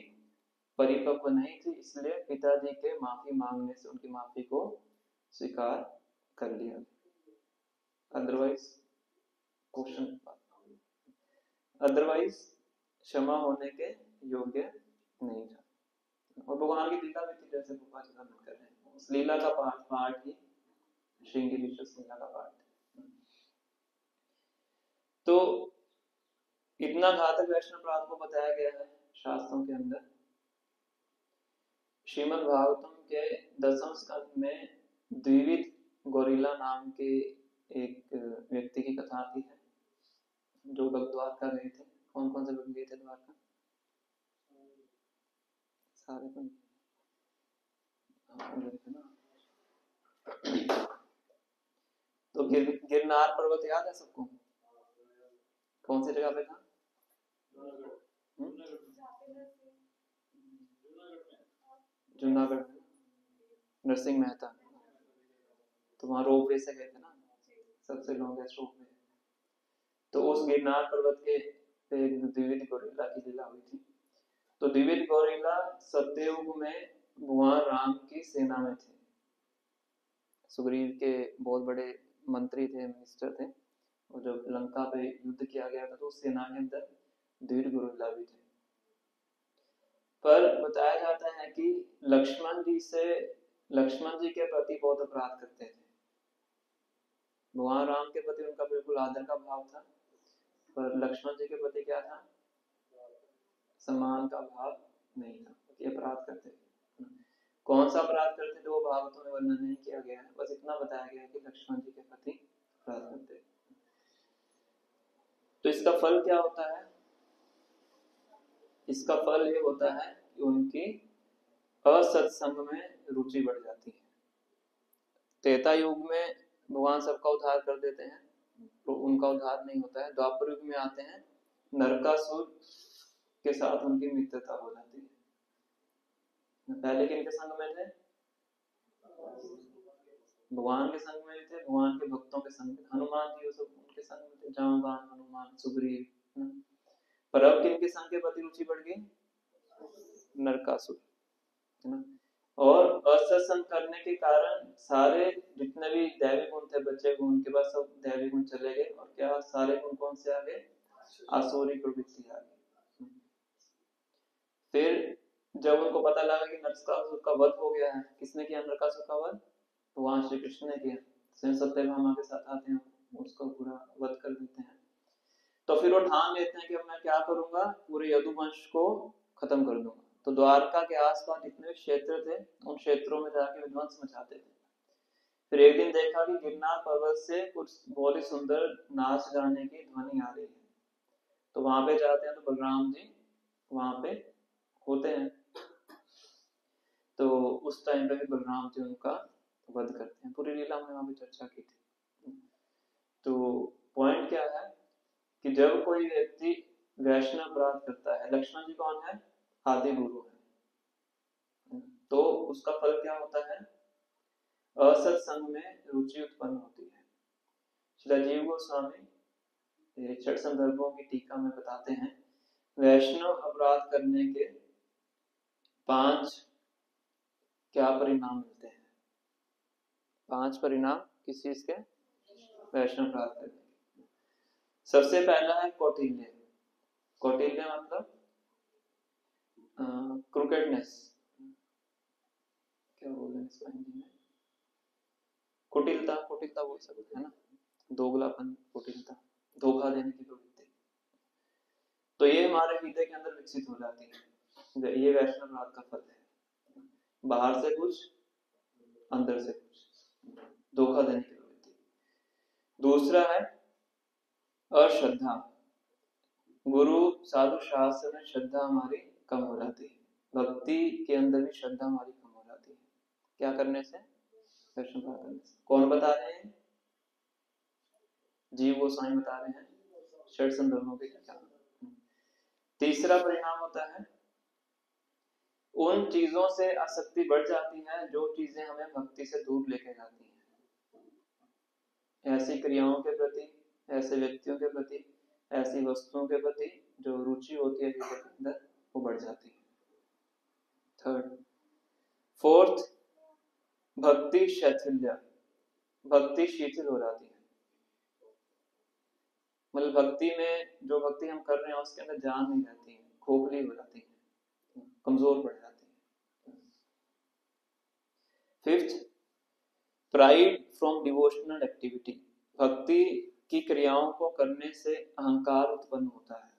परिपक्व नहीं थी, इसलिए पिताजी के माफी मांगने से उनकी माफी को स्वीकार कर लिया। अदरवाइज क्वेश्चन, अदरवाइज क्षमा होने के योग्य नहीं था। और भगवान की लीला भी थी, जैसे भगवान जी वर्णन कर रहे हैं, उस लीला का पाठ ही श्रृंगी लीला का पाठ। तो इतना घातक वैष्णव अपराध को बताया गया है शास्त्रों के अंदर। श्रीमद् भागवतम के 10वें स्कंद में द्विविध गोरिल्ला नाम के एक व्यक्ति की कथा आती है, जो द्वारका गए थे। कौन कौन से लोग गए थे द्वारका? सारे तो गिरनार पर्वत याद है सबको? कौन सी जगह पे था? जूनागढ़ में, नरसिंह मेहता। तो वहाँ रोपवे से गए थे ना, सबसे लॉन्गेस्ट रोपवे। तो उस गिरनार पर्वत के पे द्विविध गोरिल्ला की लीला हुई थी। तो द्विविध गोरिल्ला सत्ययुग में भगवान राम की सेना में थे। सुग्रीव के बहुत बड़े मंत्री थे, मिनिस्टर थे, और जब लंका पे युद्ध किया गया था तो उस सेना के अंदर द्विविध गोरिल्ला भी थे। पर बताया जाता है कि लक्ष्मण जी के प्रति बहुत अपराध करते थे। भगवान राम के प्रति उनका बिल्कुल आदर का भाव था, पर लक्ष्मण जी के प्रति क्या था? सम्मान का भाव नहीं था, कि अपराध करते थे। कौन सा अपराध करते थे वो भागवतों में वर्णन नहीं किया गया है, बस इतना बताया गया है कि लक्ष्मण जी के प्रति अपराध करते थे। तो इसका फल क्या होता है? इसका फल ये होता है कि उनकी असत्संग में रुचि बढ़ जाती है। त्रेता युग में भगवान सबका उद्धार कर देते हैं, तो उनका उद्धार नहीं होता है। द्वापर युग में आते हैं, नरकासुर के साथ उनकी मित्रता हो जाती है। पहले किनके संग में थे? भगवान के संग में थे, भगवान के भक्तों के संग में। हनुमान जी सब उनके संग में थे, जामवान, हनुमान, सुग्रीव। पर अब किनके संग के प्रति रुचि बढ़ गई? नरकासुर, है ना। और असत्संग करने के कारण सारे जितने भी दैवी गुण थे बच्चे गुण, उनके पास सब दैवी गुण चले गए। और क्या सारे गुण कौन से आ गए? आसुरी प्रवृत्ति आ गई। फिर जब उनको पता लगा कि नरकासुर का वध हो गया है, किसने किया नरकासुर का वध? भगवान श्री कृष्ण ने किया। स्वयं सत्यभामा के साथ आते हैं, उसको पूरा वध कर देते हैं। तो फिर वो ठान लेते हैं कि अब मैं क्या करूंगा, पूरे यदुवंश को खत्म कर दूंगा। तो द्वारका के आसपास जितने भी क्षेत्र थे उन क्षेत्रों में जाके विध्वंस मचाते थे। फिर एक दिन देखा कि गिरनार पर्वत से कुछ बहुत ही सुंदर नाच गाने की ध्वनि आ रही है। तो वहां पे जाते हैं, तो बलराम जी वहां पे होते हैं। तो उस टाइम पे भी बलराम जी उनका वध करते हैं। पूरी लीला में वहां पे चर्चा की थी। तो पॉइंट क्या है कि जब कोई व्यक्ति वैष्णव अपराध करता है, लक्ष्मण जी कौन है? आदि गुरु है। तो उसका फल क्या होता है? असत्संग में रुचि उत्पन्न होती है। श्रील जीव गोस्वामी छठ संदर्भों की टीका में बताते हैं, वैष्णव अपराध करने के 5 क्या परिणाम मिलते हैं? 5 परिणाम किस चीज के? वैष्णव अपराध करने के। सबसे पहला है कौटिल्य। कौटिल्य मतलब क्रुकेडनेस, क्या बोल रहे इसको हिंदी में? कुटिलता, कुटिलता बोल सकते हैं ना, दोगलापन, कुटिलता, धोखा देने की प्रवृत्ति। तो ये हमारे हृदय के अंदर विकसित हो जाती है। ये वैष्णव अपराध का फल है। बाहर से कुछ, अंदर से कुछ, धोखा देने की प्रवृत्ति। दूसरा है अश्रद्धा। गुरु साधु शास्त्र में श्रद्धा हमारी कम हो जाती है। भक्ति के अंदर भी श्रद्धा हमारी कम हो जाती है। क्या करने से? वैष्णव अपराध करने से। कौन बता रहे हैं? जीव गोस्वामी बता रहे हैं षट संदर्भों के क्या। तीसरा परिणाम होता है उन चीजों से आसक्ति बढ़ जाती है जो चीजें हमें भक्ति से दूर लेके जाती हैं। ऐसी क्रियाओं के प्रति, ऐसे व्यक्तियों के प्रति, ऐसी वस्तुओं के प्रति जो रुचि होती है हृदय के अंदर, वो बढ़ जाती है। थर्ड, फोर्थ, भक्ति शैथिल्य। भक्ति शिथिल हो जाती है। मतलब भक्ति में जो भक्ति हम कर रहे हैं उसके अंदर जान नहीं रहती है, खोखली हो जाती है, कमजोर पड़ जाती है। Fifth, pride from devotional activity. भक्ति की क्रियाओं को करने से अहंकार उत्पन्न होता है।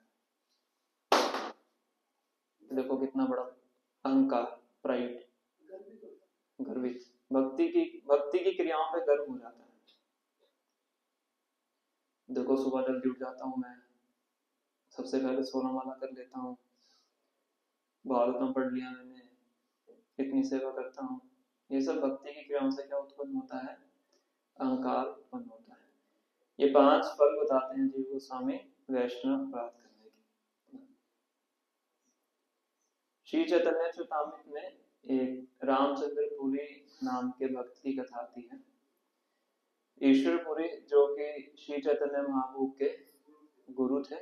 देखो कितना बड़ा अहंकार, प्राइड, गर्वित। भक्ति की क्रियाओं पे गर्व हो जाता है। देखो सुबह जल्दी उठ जाता हूँ मैं, सबसे पहले 16 माला कर लेता हूँ, भागवतम पढ़ लिया मैंने, इतनी सेवा करता हूँ, ये सब भक्ति की क्रियाओं से क्या उत्पन्न होता है? अहंकार उत्पन्न होता है। ये 5 फल बताते हैं जीव गोस्वामी वैष्णव प्राप्त करने के। श्री चैतन्य चरितामृत में एक रामचंद्र पुरी नाम के भक्त की कथा आती है। ईश्वरपुरी जो कि श्री चैतन्य महाप्रभु के गुरु थे,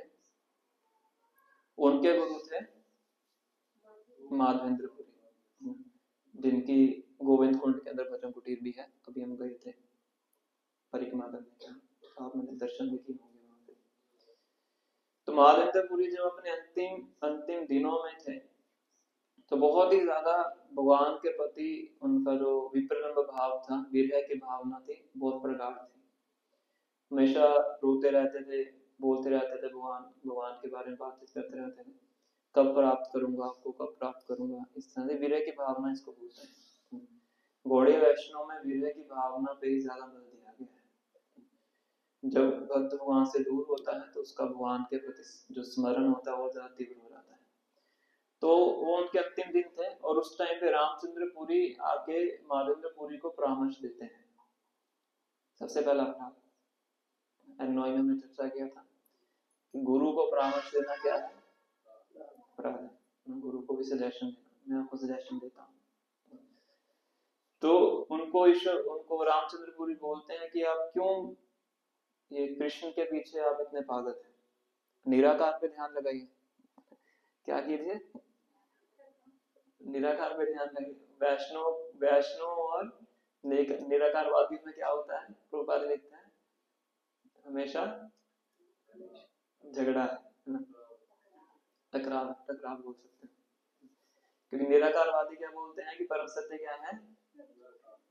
उनके गुरु थे माधवेंद्रपुरी, जिनकी गोविंद कुंड के अंदर भजन कुटीर भी है। अभी हम गए थे परिक्रमा करने का, आप मैंने दर्शन भी किए होंगे वहां पे। तो माधवेंद्रपुरी जब अपने अंतिम दिनों में थे तो बहुत ही ज्यादा भगवान के प्रति उनका जो विप्रलंब भाव था, विरह की भावना थी, बहुत प्रगाढ़ थी। हमेशा रोते रहते थे, बोलते रहते थे, भगवान के बारे में बातचीत करते रहते थे, कब प्राप्त करूंगा आपको, कब प्राप्त करूंगा। इस तरह से विरह की भावना इसको बोलते हैं। गौड़ीय वैष्णव में विरह की भावना पे ही ज्यादा बल दिया गया है। जब भक्त भगवान से दूर होता है तो उसका भगवान के प्रति जो स्मरण होता है वो ज्यादा तीव्र हो जाता है। तो वो उनके अंतिम दिन थे और उस टाइम पे रामचंद्र पुरी आके माधवेंद्र पुरी को परामर्श देते हैं। सबसे पहला अपराध 9 में चर्चा किया था कि गुरु को परामर्श देना क्या है? अपराध है। गुरु को भी सजेशन देना, मैं आपको सजेशन देता हूँ। तो उनको रामचंद्र पुरी बोलते हैं कि आप क्यों ये कृष्ण के पीछे आप इतने पागल हैं, निराकार पे ध्यान लगाइए। क्या कीजिए? निराकार पे ध्यान लगाइए। वैष्णव और निराकारवादी में क्या होता है? प्रभुपाद लिखता है हमेशा झगड़ा है ना, टकराव बोल सकते हैं। क्योंकि निराकारवादी क्या बोलते हैं कि परम सत्य क्या है?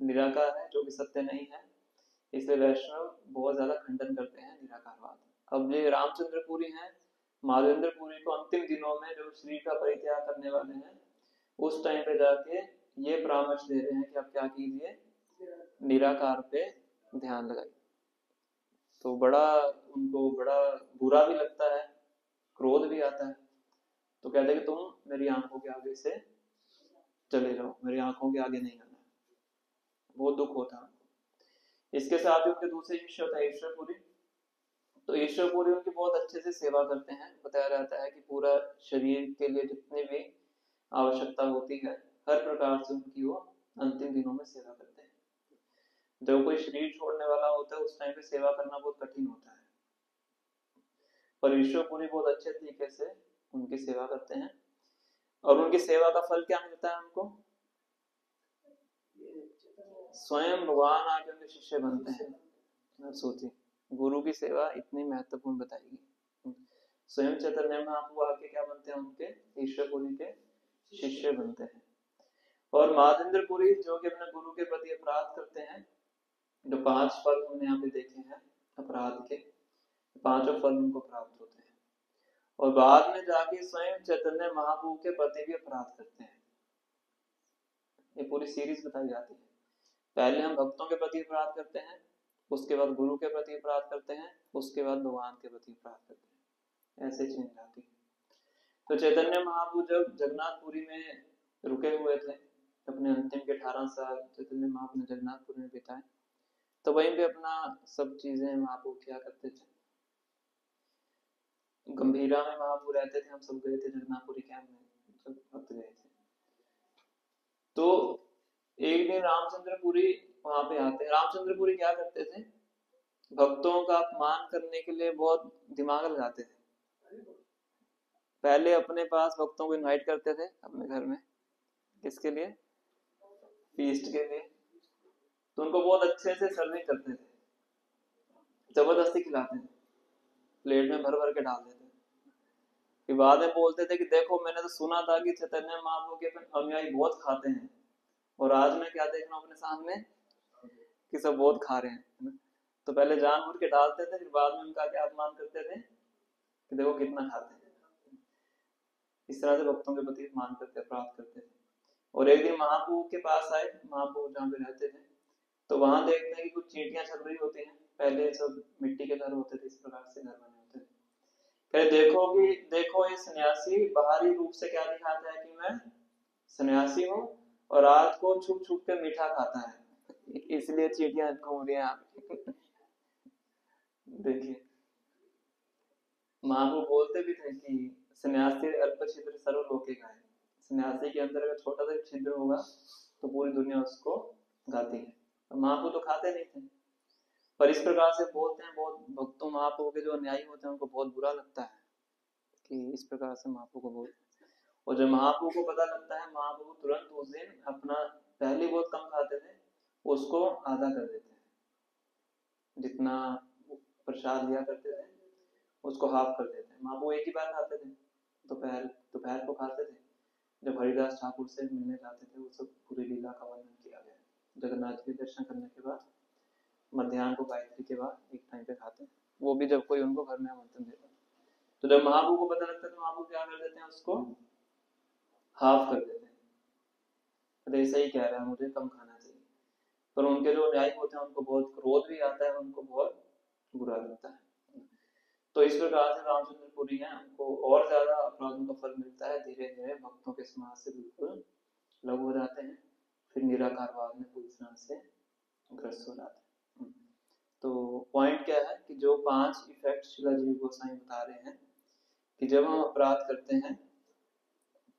निराकार है, जो कि सत्य नहीं है। इसलिए वैष्णव बहुत ज्यादा खंडन करते हैं निराकारवाद। अब ये रामचंद्र पुरी हैं, माधवेंद्र पुरी को अंतिम दिनों में जब शरीर का परित्याग करने वाले हैं उस टाइम पे जाके ये परामर्श दे रहे हैं कि आप क्या कीजिए? निराकार पे ध्यान लगाइए। तो उनको बड़ा बुरा भी लगता है, क्रोध भी आता है। तो कहते हैं कि तुम मेरी आंखों के आगे से चले जाओ, मेरी आंखों के आगे नहीं आना। बहुत दुख होता है। इसके साथ ही उनके दूसरे शिष्य होता है ईश्वरपुरी। तो ईश्वरपुरी उनकी बहुत अच्छे से सेवा करते हैं। बताया जाता है कि पूरा शरीर के लिए जितनी भी आवश्यकता होती है हर प्रकार से उनकी वो अंतिम दिनों में सेवा करते हैं। जब कोई शरीर छोड़ने वाला होता है उस टाइम पे सेवा करना बहुत कठिन होता है, पर ईश्वरपुरी बहुत अच्छे तरीके से उनकी सेवा करते हैं। और उनकी सेवा का फल क्या मिलता है उनको? स्वयं भगवान आके उनके शिष्य बनते हैं। सोचिए, गुरु की सेवा इतनी महत्वपूर्ण बताएगी। स्वयं चैतन्य महाप्रभु आके क्या बनते हैं? उनके ईश्वरपुरी के शिष्य बनते हैं। और माधवेंद्रपुरी जो कि अपने गुरु के प्रति अपराध करते हैं, जो 5 फल हमने यहाँ पे देखे हैं अपराध के, 5 फल उनको प्राप्त होते हैं। और बाद में जाके स्वयं चैतन्य महाप्रभु के प्रति भी अपराध करते हैं। ये पूरी सीरीज बताई जाती है। पहले हम भक्तों के प्रति अपराध करते हैं, उसके बाद गुरु के प्रति अपराध करते हैं, उसके बाद भगवान के प्रति अपराध करते हैं। ऐसे चेंज आती है। तो चैतन्य महाप्रभु जब जगन्नाथपुरी में रुके हुए थे, अपने अंतिम के 18 साल चैतन्य महाप्रभु ने जगन्नाथपुरी में बिताए, तो वहीं पे अपना सब चीजें महाप्रभु किया करते थे। गंभीरा में महाप्रभु रहते थे, हम सब गए थे जगन्नाथपुरी कैंप में, सब भक्त गए थे। तो एक दिन रामचंद्रपुरी वहां पे आते हैं। रामचंद्रपुरी क्या करते थे? भक्तों का अपमान करने के लिए बहुत दिमाग लगाते थे। पहले अपने पास भक्तों को इनवाइट करते थे अपने घर में, किसके लिए? फीस्ट के लिए। तो उनको बहुत अच्छे से सर्विंग करते थे, जबरदस्ती खिलाते थे, प्लेट में भर भर के डाल देते थे। फिर बाद में बोलते थे कि देखो, मैंने तो सुना था कि चैतन्य महाप्रभु के अनुयायी बहुत खाते हैं, और आज मैं क्या देख रहा हूँ अपने सामने कि सब बहुत खा रहे हैं। तो पहले जानबूझ के डालते थे, फिर बाद में उनका क्या अपमान करते थे कि देखो कितना खाते हैं। इस तरह से भक्तों के प्रति अपमान करते, प्राप्त करते थे। और एक दिन महाप्रभु के पास आए, महाप्रभु जहाँ पे रहते थे, तो वहां देखते हैं कि कुछ चींटियां चल रही होती हैं। पहले सब मिट्टी के घर होते थे, इस प्रकार से घर बने होते थे। फिर देखो ये सन्यासी बाहरी रूप से क्या दिखाता है कि मैं सन्यासी हूँ, और रात को छुप छुप के मीठा खाता है, इसलिए चींटियां घूम रही हैं यहाँ पे। देखिए महाप्रभु बोलते भी थे कि सन्यासी अल्प छिद्र सर्वलोके का है, सन्यासी के अंदर अगर छोटा सा छिद्र होगा तो पूरी दुनिया उसको गाती है। तो महाप्रभु तो खाते नहीं थे, पर इस प्रकार से बोलते हैं। बहुत भक्तों महाप्रभु के जो अन्यायी होते हैं उनको बहुत बुरा लगता है कि इस प्रकार से महाप्रभु को बोलते हैं। और जब महाप्रभु को पता लगता है, महाप्रभु तुरंत उस दिन अपना पहले बहुत कम खाते थे उसको आधा कर देते हैं, जितना प्रसाद लिया करते थे उसको हाफ कर देते हैं। महाप्रभु एक ही बार खाते थे, दोपहर को खाते थे। जब हरिदास ठाकुर से मिलने जाते थे वो सब पूरी लीला का वर्णन किया गया। जगन्नाथ के दर्शन करने के बाद मध्याह्न को गायत्री के बाद एक टाइम पे खाते हैं, वो भी जब कोई उनको घर में आमंत्रण देता है। तो जब महाप्रभु को पता लगता है तो महाप्रभु क्या कर देते हैं, उसको हाफ कर देते हैं। तो ऐसा ही कह रहा है मुझे कम खाना चाहिए, पर उनके जो न्यायिक होते हैं उनको बहुत क्रोध भी आता है, उनको बहुत बुरा लगता है। तो इस प्रकार से रामचंद्रपुरी हैं, उनको और ज्यादा अपराधों का फल मिलता है। धीरे धीरे भक्तों के समाज से बिल्कुल लघु हो जाते हैं, फिर निराकारवाद में पूरी तरह से ग्रस्त हो जाते हैं। तो पॉइंट क्या है कि जो 5 इफेक्ट शिला जी गोसाई बता रहे हैं कि जब हम अपराध करते हैं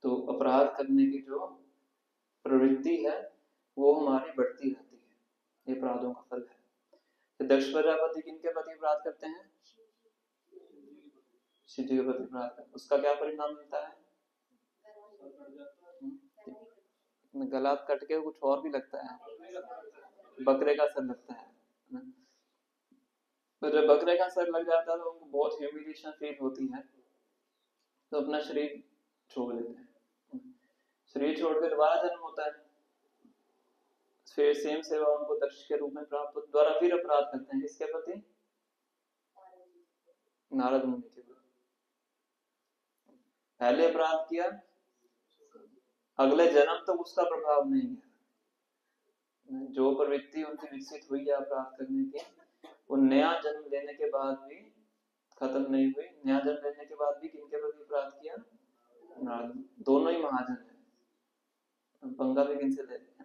तो अपराध करने की जो प्रवृत्ति है वो हमारी बढ़ती रहती है, ये अपराधों का फल है। तो दक्ष प्रजापति किनके प्रति अपराध करते हैं? शिव जी के प्रति अपराध करते हैं, उसका क्या परिणाम मिलता है? गला कट के कुछ और भी लगता है, बकरे का सर लगता है। तो जब बकरे का सर लग जाता है तो उनको बहुत ह्यूमिलिएशन फील होती है, तो अपना शरीर छोड़ लेते हैं। शरीर छोड़ के दोबारा जन्म होता है, फिर सेम सेवा उनको दक्ष के रूप में प्राप्त, द्वारा फिर अपराध करते हैं। किसके प्रति? नारद मुनि के प्रति। पहले अपराध किया, अगले जन्म तक उसका प्रभाव नहीं है। जो प्रवृत्ति उनकी विकसित हुई है अपराध करने की, वो नया जन्म लेने के बाद भी खत्म नहीं हुई। नया जन्म लेने के बाद भी किनके प्रति अपराध किया? नारद। दोनों ही महाजन है, पंगा भी किनसे ले लिया?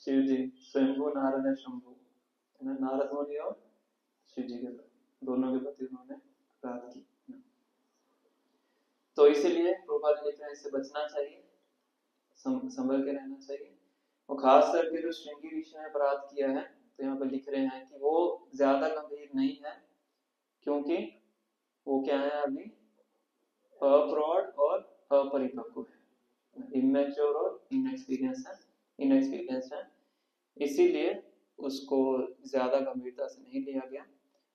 शिव जी, स्वयंभू नारद है शंभू, नारद मुनि और शिव जी के दोनों के प्रति उन्होंने अपराध की। तो इसीलिए प्रभुपाद लिख रहे हैं इससे बचना चाहिए, संभल के रहना चाहिए। और खास करके जो श्रृंगी ऋषि ने अपराध किया है, तो यहाँ पे लिख रहे हैं कि वो ज्यादा गंभीर नहीं है, क्योंकि वो क्या है, अभी अप्रौढ़ और अपरिपक्व है, इमेच्योर और इनएक्सपीरियंस है। इसीलिए उसको ज्यादा गंभीरता से नहीं लिया गया।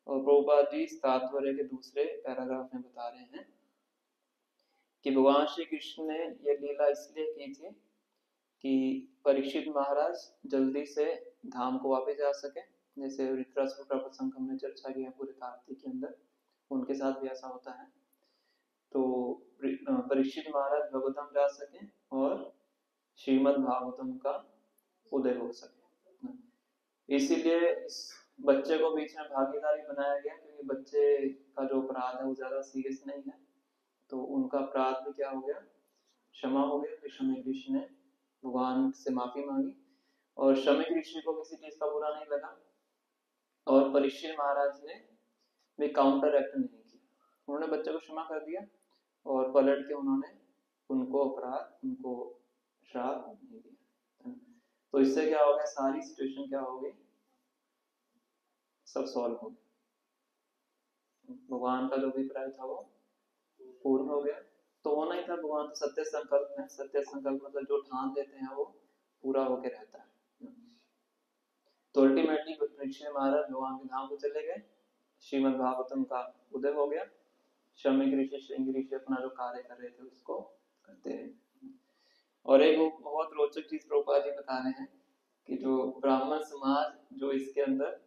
और प्रभुपाद जी इस तात्पर्य के दूसरे पैराग्राफ में बता रहे हैं कि भगवान श्री कृष्ण ने यह लीला इसलिए की थी कि परीक्षित महाराज जल्दी से धाम को वापस जा सके। जैसे ऋतराष्ट्र का प्रसंग हमने चर्चा किया पूरे कार्तिक के अंदर, उनके साथ भी ऐसा होता है। तो परीक्षित महाराज भगवतधाम जा सके और श्रीमद् भागवतम का उदय हो सके। इसीलिए इस बच्चे को बीच में भागीदारी बनाया गया, क्योंकि बच्चे का जो अपराध है वो ज्यादा सीरियस नहीं है, तो उनका अपराध भी क्या हो गया, क्षमा हो गया। तो शमीक ऋषि ने भगवान से माफी मांगी, और शमीक ऋषि को किसी चीज का बुरा नहीं लगा, और परीक्षित महाराज ने भी काउंटर एक्ट नहीं किया। उन्होंने बच्चे को क्षमा कर दिया और पलट के उन्होंने उनको श्राप नहीं दिया। तो इससे क्या हो गया, सारी सिचुएशन क्या हो गई, सब सॉल्व हो गया। भगवान का जो अभिप्राय था वो पूर्ण हो गया। तो होना ही था, भगवान तो सत्य संकल्प है, सत्य संकल्प मतलब जो ठान देते हैं वो पूरा होके रहता है। तो अल्टीमेटली परीक्षित महाराज भगवान के धाम को चले गए, श्रीमद् भागवतम का उदय हो गया। शमीक ऋषि श्रृंगी ऋषि अपना जो कार्य कर रहे थे उसको करते रहे। और एक बहुत रोचक चीज प्रभुपाद जी बता रहे हैं कि जो ब्राह्मण समाज जो इसके अंदर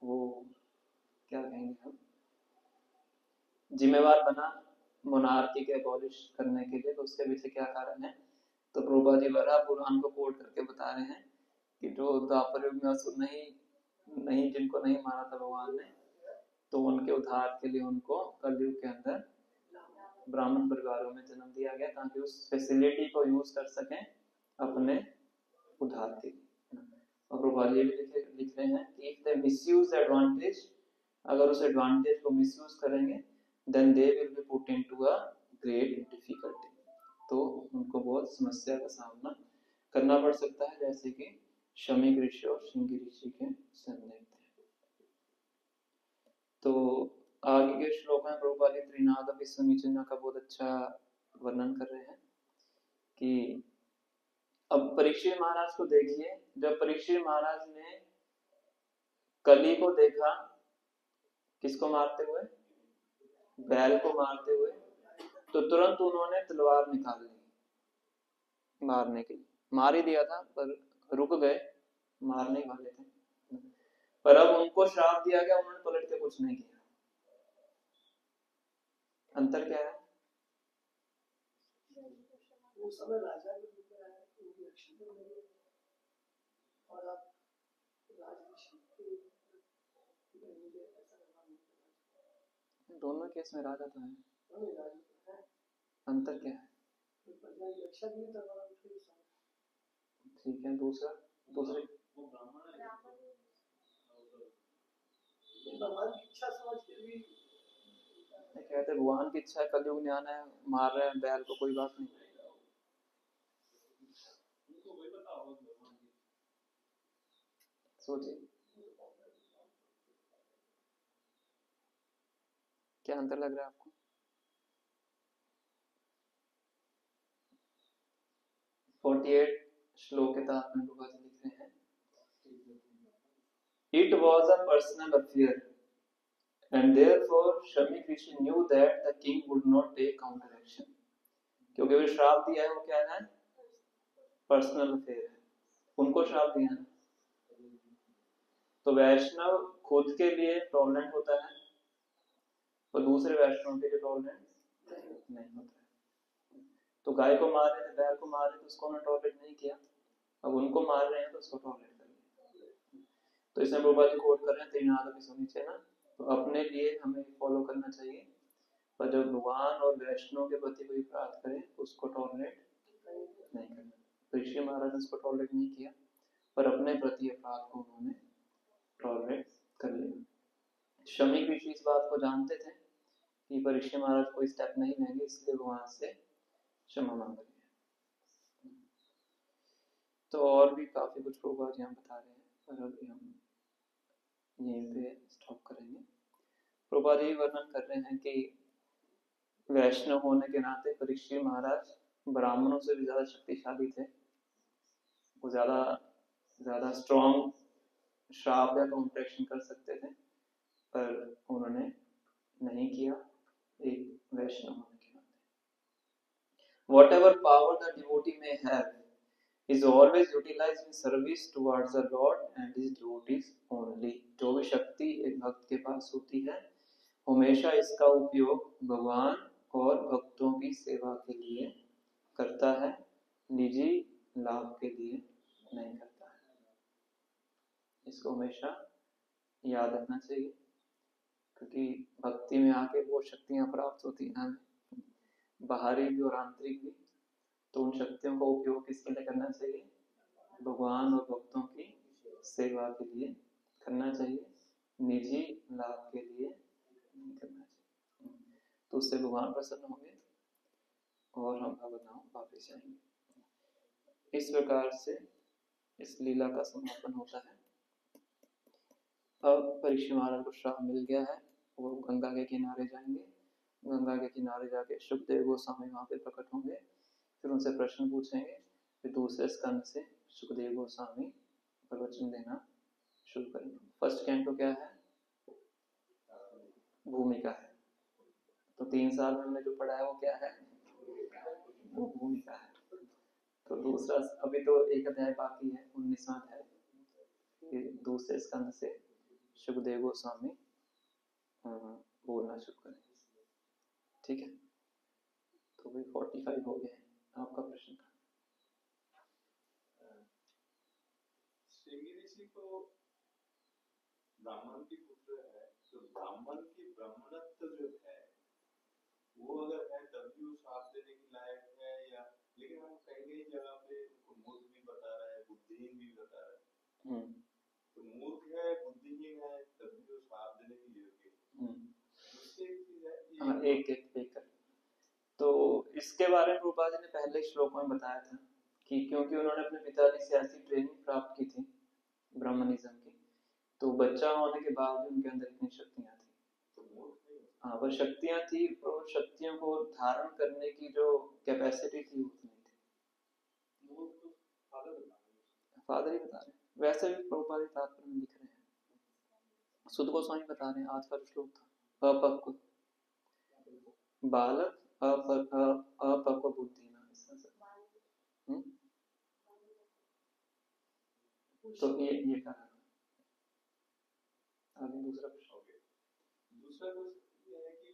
वो क्या कहेंगे हम, जिम्मेवार बना मोनार्की के अबॉलिश करने के लिए, तो उसके पीछे क्या कारण है। तो प्रभुपाद जी वरा पुराण को कोट करके बता रहे हैं कि जो द्वापर युग में असुर नहीं जिनको नहीं माना था भगवान ने, तो उनके उद्धार के लिए उनको कलयुग के अंदर ब्राह्मण परिवारों में जन्म दिया गया, ताकि उस फैसिलिटी को यूज कर सकें अपने उधार के लिए। और प्रभुपाद ये भी लिख रहे हैं कि इफ दे मिसयूज एडवांटेज, अगर उस एडवांटेज को मिसयूज करेंगे then they will be put into a great difficulty, तो उनको बहुत समस्या का सामना करना पड़ सकता है, जैसे कि शमीक ऋषि और श्रृंगी ऋषि के संबंध हैं। तो आगे के श्लोक में प्रभुपाद त्रिनाद विश्वनिचना का बहुत अच्छा वर्णन कर रहे हैं कि अब परीक्षित महाराज को देखिए, जब परीक्षित महाराज ने कली को देखा किसको मारते हुए, बैल को मारते हुए, तो तुरंत उन्होंने तलवार निकाल ली मारने के लिए। मार ही दिया था पर रुक गए, मारने वाले थे, पर अब उनको श्राप दिया गया, उन्होंने पलट के कुछ नहीं किया। अंतर क्या है? उस समय राजा के रूप में आया तो उनकी रक्षा कर रहे हैं, और अब राजऋषि के मुझे ऐसा लगा नहीं। दोनों केस में राजा तो है, दोनों राजा है, अंतर क्या है? प्रजा की रक्षा के लिए तलवार उठे उस समय। ठीक है, दूसरे भगवान की इच्छा समझ के भी कहते भगवान की इच्छा है, कलयुग में आना है, मार रहे हैं बैल को, कोई बात नहीं। सोचिए क्या अंतर लग रहा है आपको? 48 श्लोक के तहत में प्रभुपाद लिख रहे हैं, It was a personal affair, and therefore Shamik Rishi knew that the king would not take counter action. क्योंकि वो श्राप दिया है, वो क्या है? पर्सनल अफेयर है, उनको श्राप दिया है। तो वैष्णव खुद के लिए टॉलरेंट होता है और दूसरे वैष्णव के लिए टॉलरेंट नहीं होता है। तो गाय को मार रहे थे, बैल को मार रहे थे, उसको उन्होंने टॉलरेट नहीं किया, अब उनको मार रहे हैं तो उसको टॉलरेट कर लिया। तो इसमें प्रभुपाद कोट कर रहे हैं त्रिनाद विश्वनिचना, तो अपने लिए हमें फॉलो करना चाहिए, पर जब भगवान और वैष्णव के प्रति कोई अपराध करे उसको टॉलरेट नहीं करना। ऋषि महाराज ने उसको टॉलरेट नहीं किया, पर अपने प्रति अपराध को उन्होंने टॉलरेट कर लिया। शमीक ऋषि इस बात को जानते थे कि ऋषि महाराज कोई स्टेप नहीं लेंगे, इसलिए भगवान से क्षमा मांग रहे हैं। तो और भी काफी कुछ प्रभुपाद यहाँ बता रहे हैं, पर अभी हम यहीं पे स्टॉप करेंगे। प्रभुपाद ये वर्णन कर रहे हैं कि वैष्णव होने के नाते परीक्षित महाराज ब्राह्मणों से भी ज्यादा शक्तिशाली थे, वो ज्यादा स्ट्रॉन्ग श्राप या काउंटरेक्शन कर सकते थे, पर उन्होंने नहीं किया एक वैष्णव होने के नाते। Whatever power the devotee may have is always utilized in service towards the Lord and his devotees only. जो भी शक्ति एक भक्त के पास होती है, हमेशा इसका उपयोग भगवान और भक्तों की सेवा के लिए करता है, निजी लाभ के लिए नहीं करता है। इसको हमेशा याद रखना चाहिए, क्योंकि भक्ति में आके वो शक्तियां प्राप्त होती हैं, बाहरी भी और आंतरिक भी। तो उन शक्तियों का उपयोग किसके लिए करना चाहिए? भगवान और भक्तों की सेवा के लिए करना चाहिए, निजी लाभ के लिए नहीं करना चाहिए। तो उससे भगवान प्रसन्न होंगे और हम भगवत धाम वापस आएंगे। इस प्रकार से इस लीला का समापन होता है। अब परीक्षित महाराज को श्राप मिल गया है, वो गंगा के किनारे जाएंगे। गंगा के किनारे जाके सुखदेव गोस्वामी वहां पे प्रकट होंगे, फिर उनसे प्रश्न पूछेंगे, फिर दूसरे स्कंद से सुखदेव गोस्वामी प्रवचन देना शुरू करेंगे। फर्स्ट कैंटो क्या है? भूमिका है। तो 3 साल में हमने जो पढ़ा है वो क्या है? वो भूमिका है। तो दूसरा, अभी तो एक अध्याय बाकी है, 19वां अध्याय, फिर दूसरे स्कंद से सुखदेव गोस्वामी बोलना शुरू करेंगे। ठीक है, तो भी 45 हो गए हैं। आपका प्रश्न था? श्रृंगी ऋषि को ब्राह्मण की पुत्र है, तो ब्राह्मण की ब्राह्मणत्व जो है वो अगर है तब भी वो श्राप देने के लायक है, या लेकिन हम कहीं कहीं जगह पे उनको मूर्ख भी बता रहा है, बुद्धि तो मूर्ख है, बुद्धिहीन है, तब भी वो श्राप देने के योग्य है। दूसरी एक चीज है कि हाँ, एक कर। तो इसके बारे में प्रभुपाद जी ने पहले श्लोक में बताया था कि क्योंकि उन्होंने अपने पिताजी से ऐसी ट्रेनिंग प्राप्त की थी ब्राह्मणिज्म की, तो बच्चा होने के बाद भी उनके अंदर इतनी शक्तियां थी। तो मूर्ख नहीं है। हाँ, वो शक्तियां थी, और शक्तियों को धारण करने की जो कैपेसिटी थी उतनी थी। मूर्ख तो फादर बता रहे हैं। फादर ही बता रहे हैं, वैसे भी प्रभुपाद जी तात्पर्य में लिख रहे हैं। सुध गोस्वामी बता रहे हैं, आज का जो श्लोक था, अपक्व बालक अपक्व बुद्धि ना, तो ये कहा। आगे दूसरा प्रश्न। ओके, दूसरा क्वेश्चन ये है कि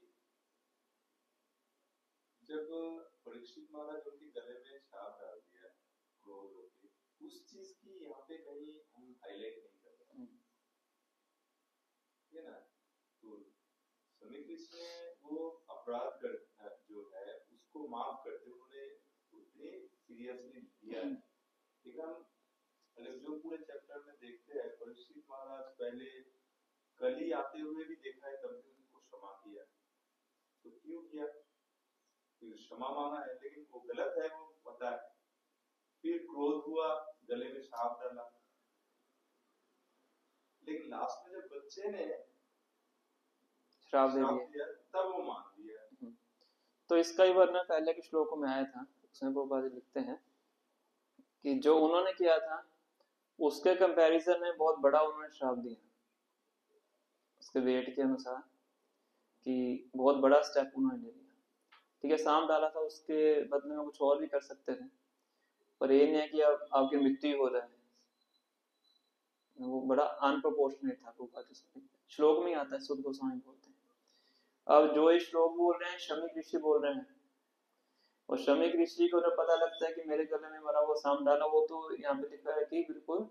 जब परीक्षित महाराज उनके गले में श्राप डाल दिया क्रोध होके, उस चीज की यहाँ पे कहीं हम हाईलाइट नहीं कर रहे हैं, है ना? तो समय कृष्ण ने वो अपराध कर जो है उसको माफ करते उन्होंने उतने सीरियसली लिया। लेकिन हम अगर जो पूरे चैप्टर में देखते हैं, परीक्षित महाराज पहले कल ही आते हुए भी देखा है, तब भी उनको क्षमा किया। तो क्यों किया? फिर क्षमा मांगा है, लेकिन वो गलत है, वो पता है। फिर क्रोध हुआ, गले में श्राप डाला, लेकिन लास्ट में जब बच्चे ने श्राप दे श्राप दिया, दिया तब वो मान लिया। तो इसका ही वर्णन पहले के श्लोकों में आया था। उसमें प्रभुपाद जी लिखते हैं कि जो उन्होंने किया था उसके कंपैरिजन में बहुत बड़ा उन्होंने श्राप दिया, उसके वेट के अनुसार, कि बहुत बड़ा स्टेप उन्होंने ले लिया। ठीक है, सांप डाला था, उसके बदले में कुछ और भी कर सकते थे, पर ये नहीं है कि अब आपकी मृत्यु हो जाए। वो बड़ा अनप्रोपोर्शनेट था प्रभुपाद जी। श्लोक में ही आता है, सुध गोस्वामी बोलते हैं। अब जो ये श्लोक बोल रहे हैं शमीक ऋषि बोल रहे हैं, और शमीक ऋषि को जब पता लगता है कि मेरे गले में मरा हुआ सांप डाला, वो तो यहाँ पे लिखा है कि बिल्कुल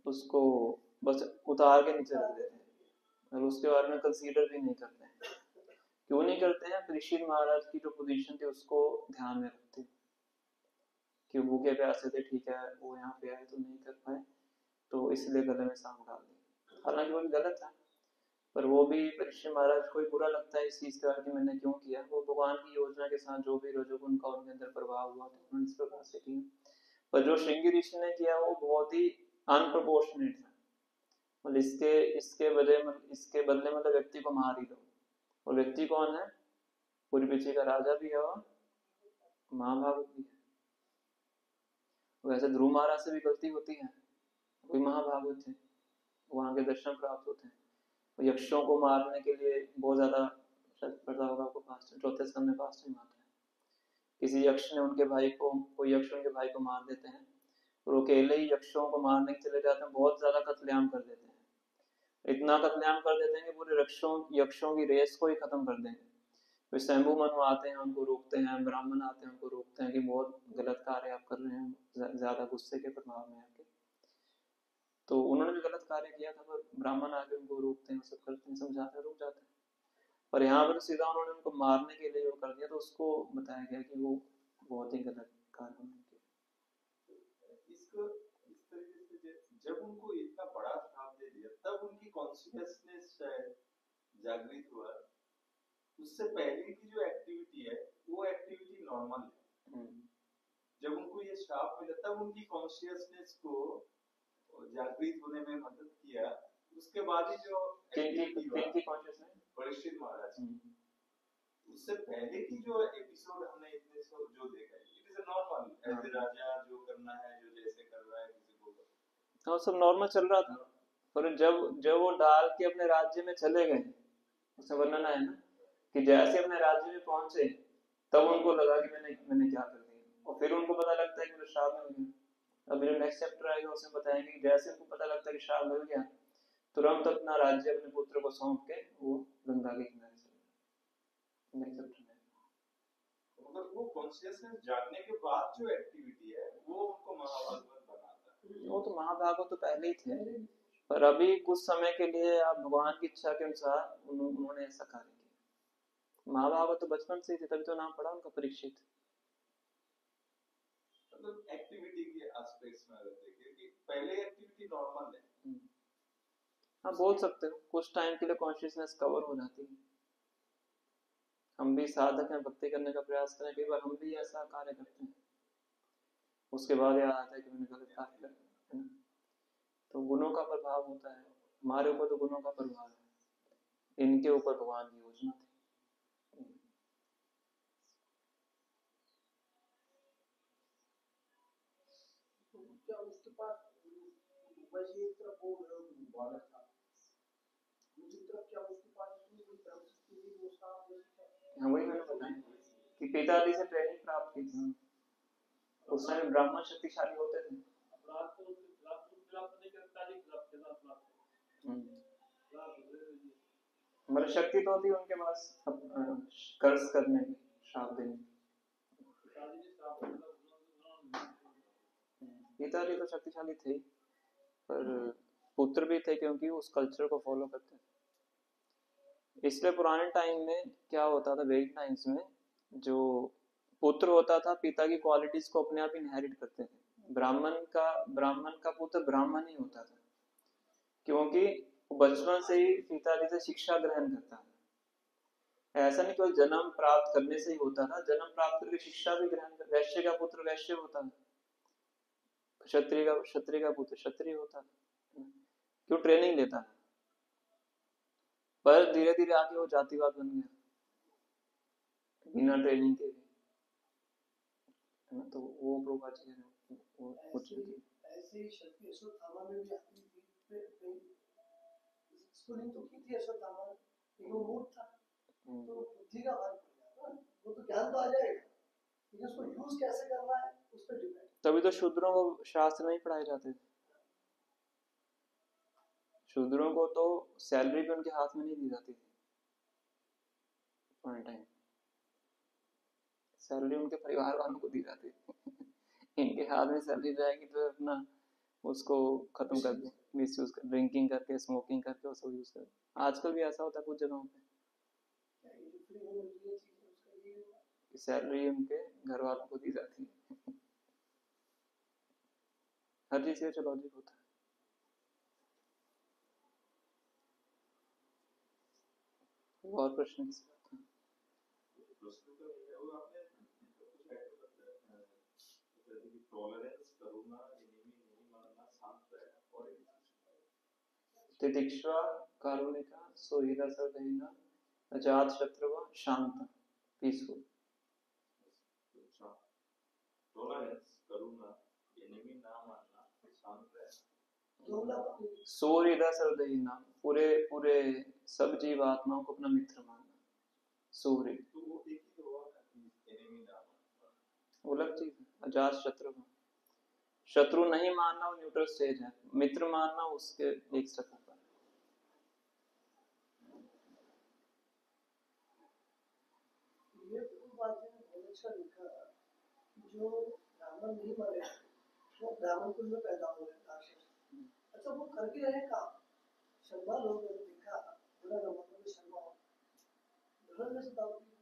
उसको बस उतार के नीचे रख देते हैं और उसके बारे में कंसीडर भी नहीं करते हैं। क्यों नहीं करते हैं? परीक्षित महाराज की जो पोजीशन थी उसको ध्यान में रखते कि भूखे प्यासे थे, ठीक है, वो यहाँ पे आए तो नहीं कर पाए, तो इसलिए गले में सांप डाल दिया। हालांकि वो भी गलत था, पर वो भी परीक्षित महाराज को बुरा लगता है इस चीज का कि मैंने क्यों किया। वो भगवान की योजना के साथ जो भी रजोगुण का उनके अंदर प्रभाव हुआ तो उन्होंने इस प्रकार से किया। पर जो श्रृंगी ऋषि ने किया वो बहुत ही अनप्रोपोर्शनेट था। मतलब इसके बदले मतलब व्यक्ति को मार ही दो, और व्यक्ति कौन है? पूरी पृथ्वी का राजा भी है और महाभारत भी है। वैसे ध्रुव महाराज से भी गलती होती है, कोई महाभागवत थे, वहां के दर्शन प्राप्त होते हैं। यक्षों को मारने के लिए बहुत ज्यादा पता होगा आपको, पास चौथे स्कंद में पास में आता है, किसी यक्ष ने उनके भाई को, कोई यक्ष उनके भाई को मार देते हैं, और वो अकेले ही यक्षों को मारने के चले जाते हैं, बहुत ज्यादा कत्लेआम कर देते हैं। इतना कत्लेआम कर देते हैं कि पूरे यक्षों की रेस को ही खत्म कर देंगे। फिर शंभु मनु आते हैं, उनको रोकते हैं, ब्राह्मण आते हैं, उनको रोकते हैं कि बहुत गलत कार्य आप कर रहे हैं, ज्यादा गुस्से के प्रभाव में आके। तो उन्होंने भी गलत कार्य किया था, पर ब्राह्मण आके उनको रोकते हैं, सब करते हैं, समझाते हैं, रुक जाते हैं। पर यहाँ पर सीधा उन्होंने उनको मारने के लिए वो कर दिया, तो उसको बताया गया कि वो बहुत ही गलत कार्य उन्होंने किया। इसको इस तरीके से जब उनको इतना बड़ा श्राप दे दिया, तब उनकी कॉन्शियसनेस जागृत हुआ। उससे पहले की जो एक्टिविटी है वो एक्टिविटी नॉर्मल है। जब उनको ये श्राप मिला तब उनकी कॉन्शियसनेस को जागृत होने में मदद किया। उसके बाद ही जो किनकी कॉन्शियसनेस? परीक्षित महाराज। उससे पहले की जो एपिसोड हमने इतने जो देखा है, it is normal, as a राजा जो करना है, जो जैसे कर रहा है किसी को, हाँ सब नॉर्मल चल रहा था। पर जब वो डाल के अपने राज्य में चले गए, उसका वर्णन है ना कि जैसे अपने राज्य में पहुंचे तब उनको लगा कि मैंने क्या कर दिया, और फिर उनको पता लगता है कि मेरा श्राप मिल गया। अब जो नेक्स्ट चैप्टर आएगा उसमें बताएंगे कि जैसे उनको पता लगता है कि श्राप मिल गया, तुरंत अपना राज्य अपने पुत्र को सौंप के वो गंगा के किनारे चले गए। नेक्स्ट चैप्टर में मतलब वो कॉन्शियसनेस जागने के बाद जो एक्टिविटी है वो उनको महाभागवत बनाता है। वो तो महाभागवत तो पहले ही थे, पर अभी कुछ समय के लिए आप भगवान की इच्छा के अनुसार उन्होंने ऐसा कार्य किया। महाभागवत तो बचपन से ही थे, तभी तो नाम पड़ा उनका परीक्षित। मतलब एक्टिविटी के एस्पेक्ट्स में अगर देखें कि पहले एक्टिविटी शक्ति नॉर्मल है। हाँ बोल सकते हो, कुछ टाइम के लिए कॉन्शियसनेस कवर हो जाती है। हम भी साधक हैं, भक्ति करने का प्रयास करें, कई बार हम भी ऐसा कार्य करते हैं, उसके बाद याद आता है कि मैंने गलत कार्य कर दिया, है ना। तो गुणों का प्रभाव होता है हमारे ऊपर, तो गुणों का प्रभाव है, इनके ऊपर भगवान की योजना थी। तो क्या उसके पास बस एक तरफ वो बालक था, दूसरी तरफ क्या उसके पास इतनी कोई परिस्थिति थी वो साफ जैसे हाँ वही मैंने बताया कि पिताजी से ट्रेनिंग प्राप्त की थी। उस समय ब्राह्मण शक्तिशाली होते थे। अपराध तो उसके खिलाफ नहीं करता, जी खिलाफ के साथ मतलब शक्ति तो होती उनके पास कर्ज करने की, श्राप देने की। पिताजी तो शक्तिशाली थे, पर पुत्र भी थे क्योंकि उस कल्चर को फॉलो करते थे। इसलिए पुराने टाइम में क्या होता था, वेदिक टाइम्स में जो पुत्र होता था पिता की क्वालिटीज को अपने आप इनहेरिट करते थे। ब्राह्मण का पुत्र ब्राह्मण ही होता था, क्योंकि वो बचपन से ही पिताजी से शिक्षा ग्रहण करता है। ऐसा नहीं केवल जन्म प्राप्त करने से ही होता था, जन्म प्राप्त करके शिक्षा भी ग्रहण कर। वैश्य का पुत्र वैश्य होता है, क्षत्रिय का पुत्र क्षत्रिय होता है, क्यों ट्रेनिंग लेता है। पर धीरे धीरे आके वो जातिवाद बन गया बिना ट्रेनिंग के भी, है ना। तो वो प्रभुपाद जी ने वो कुछ ऐसे ही शक्ति अश्वत्थामा में भी आती थी, स्कूलिंग तो की थी अश्वत्थामा, लेकिन वो मूर्ख था, तो बुद्धि का फर्क पड़ जाता है। वो तो ज्ञान तो आ जाएगा, लेकिन उसको यूज कैसे करना है उस पर डिपेंड। तभी तो शूद्रों को शास्त्र नहीं पढ़ाए जाते थे। शूद्रों को तो सैलरी भी उनके हाथ में नहीं दी जाती थी पुराने टाइम, सैलरी उनके परिवार वालों को दी जाती थी। इनके हाथ में सैलरी जाएगी तो अपना उसको खत्म कर दो, मिसयूज कर, ड्रिंकिंग करके स्मोकिंग करके उसको यूज कर। आजकल भी ऐसा होता है कुछ जगहों पे, सैलरी उनके घर वालों को दी जाती है। हर चीज का लॉजिक होता है। और प्रश्न किसी का था? तितिक्षा कारुणिका सोहिदा सरदैना अजात शत्रु शांत पीसफुल। सोहिदा सरदैना पूरे पूरे सब जीव आत्माओं को अपना मित्र मानना। सोहृद वो अलग चीज है। अजात शत्रु, शत्रु नहीं मानना वो न्यूट्रल स्टेज है, मित्र मानना उसके एक स्टेप ऊपर। ये बात है हमेशा लिखा जो ब्राह्मण नहीं मरे वो ब्राह्मण कुल में पैदा हो गए राक्षस। अच्छा वो करके रहे काम, शर्मा लोग मैंने देखा बड़ा नंबर में शर्मा हो घर में से दारू पी,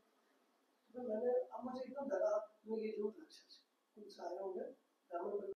तो मैंने अब मुझे एकदम डरा ये जो राक्षस कुछ आए होंगे ब्राह्मण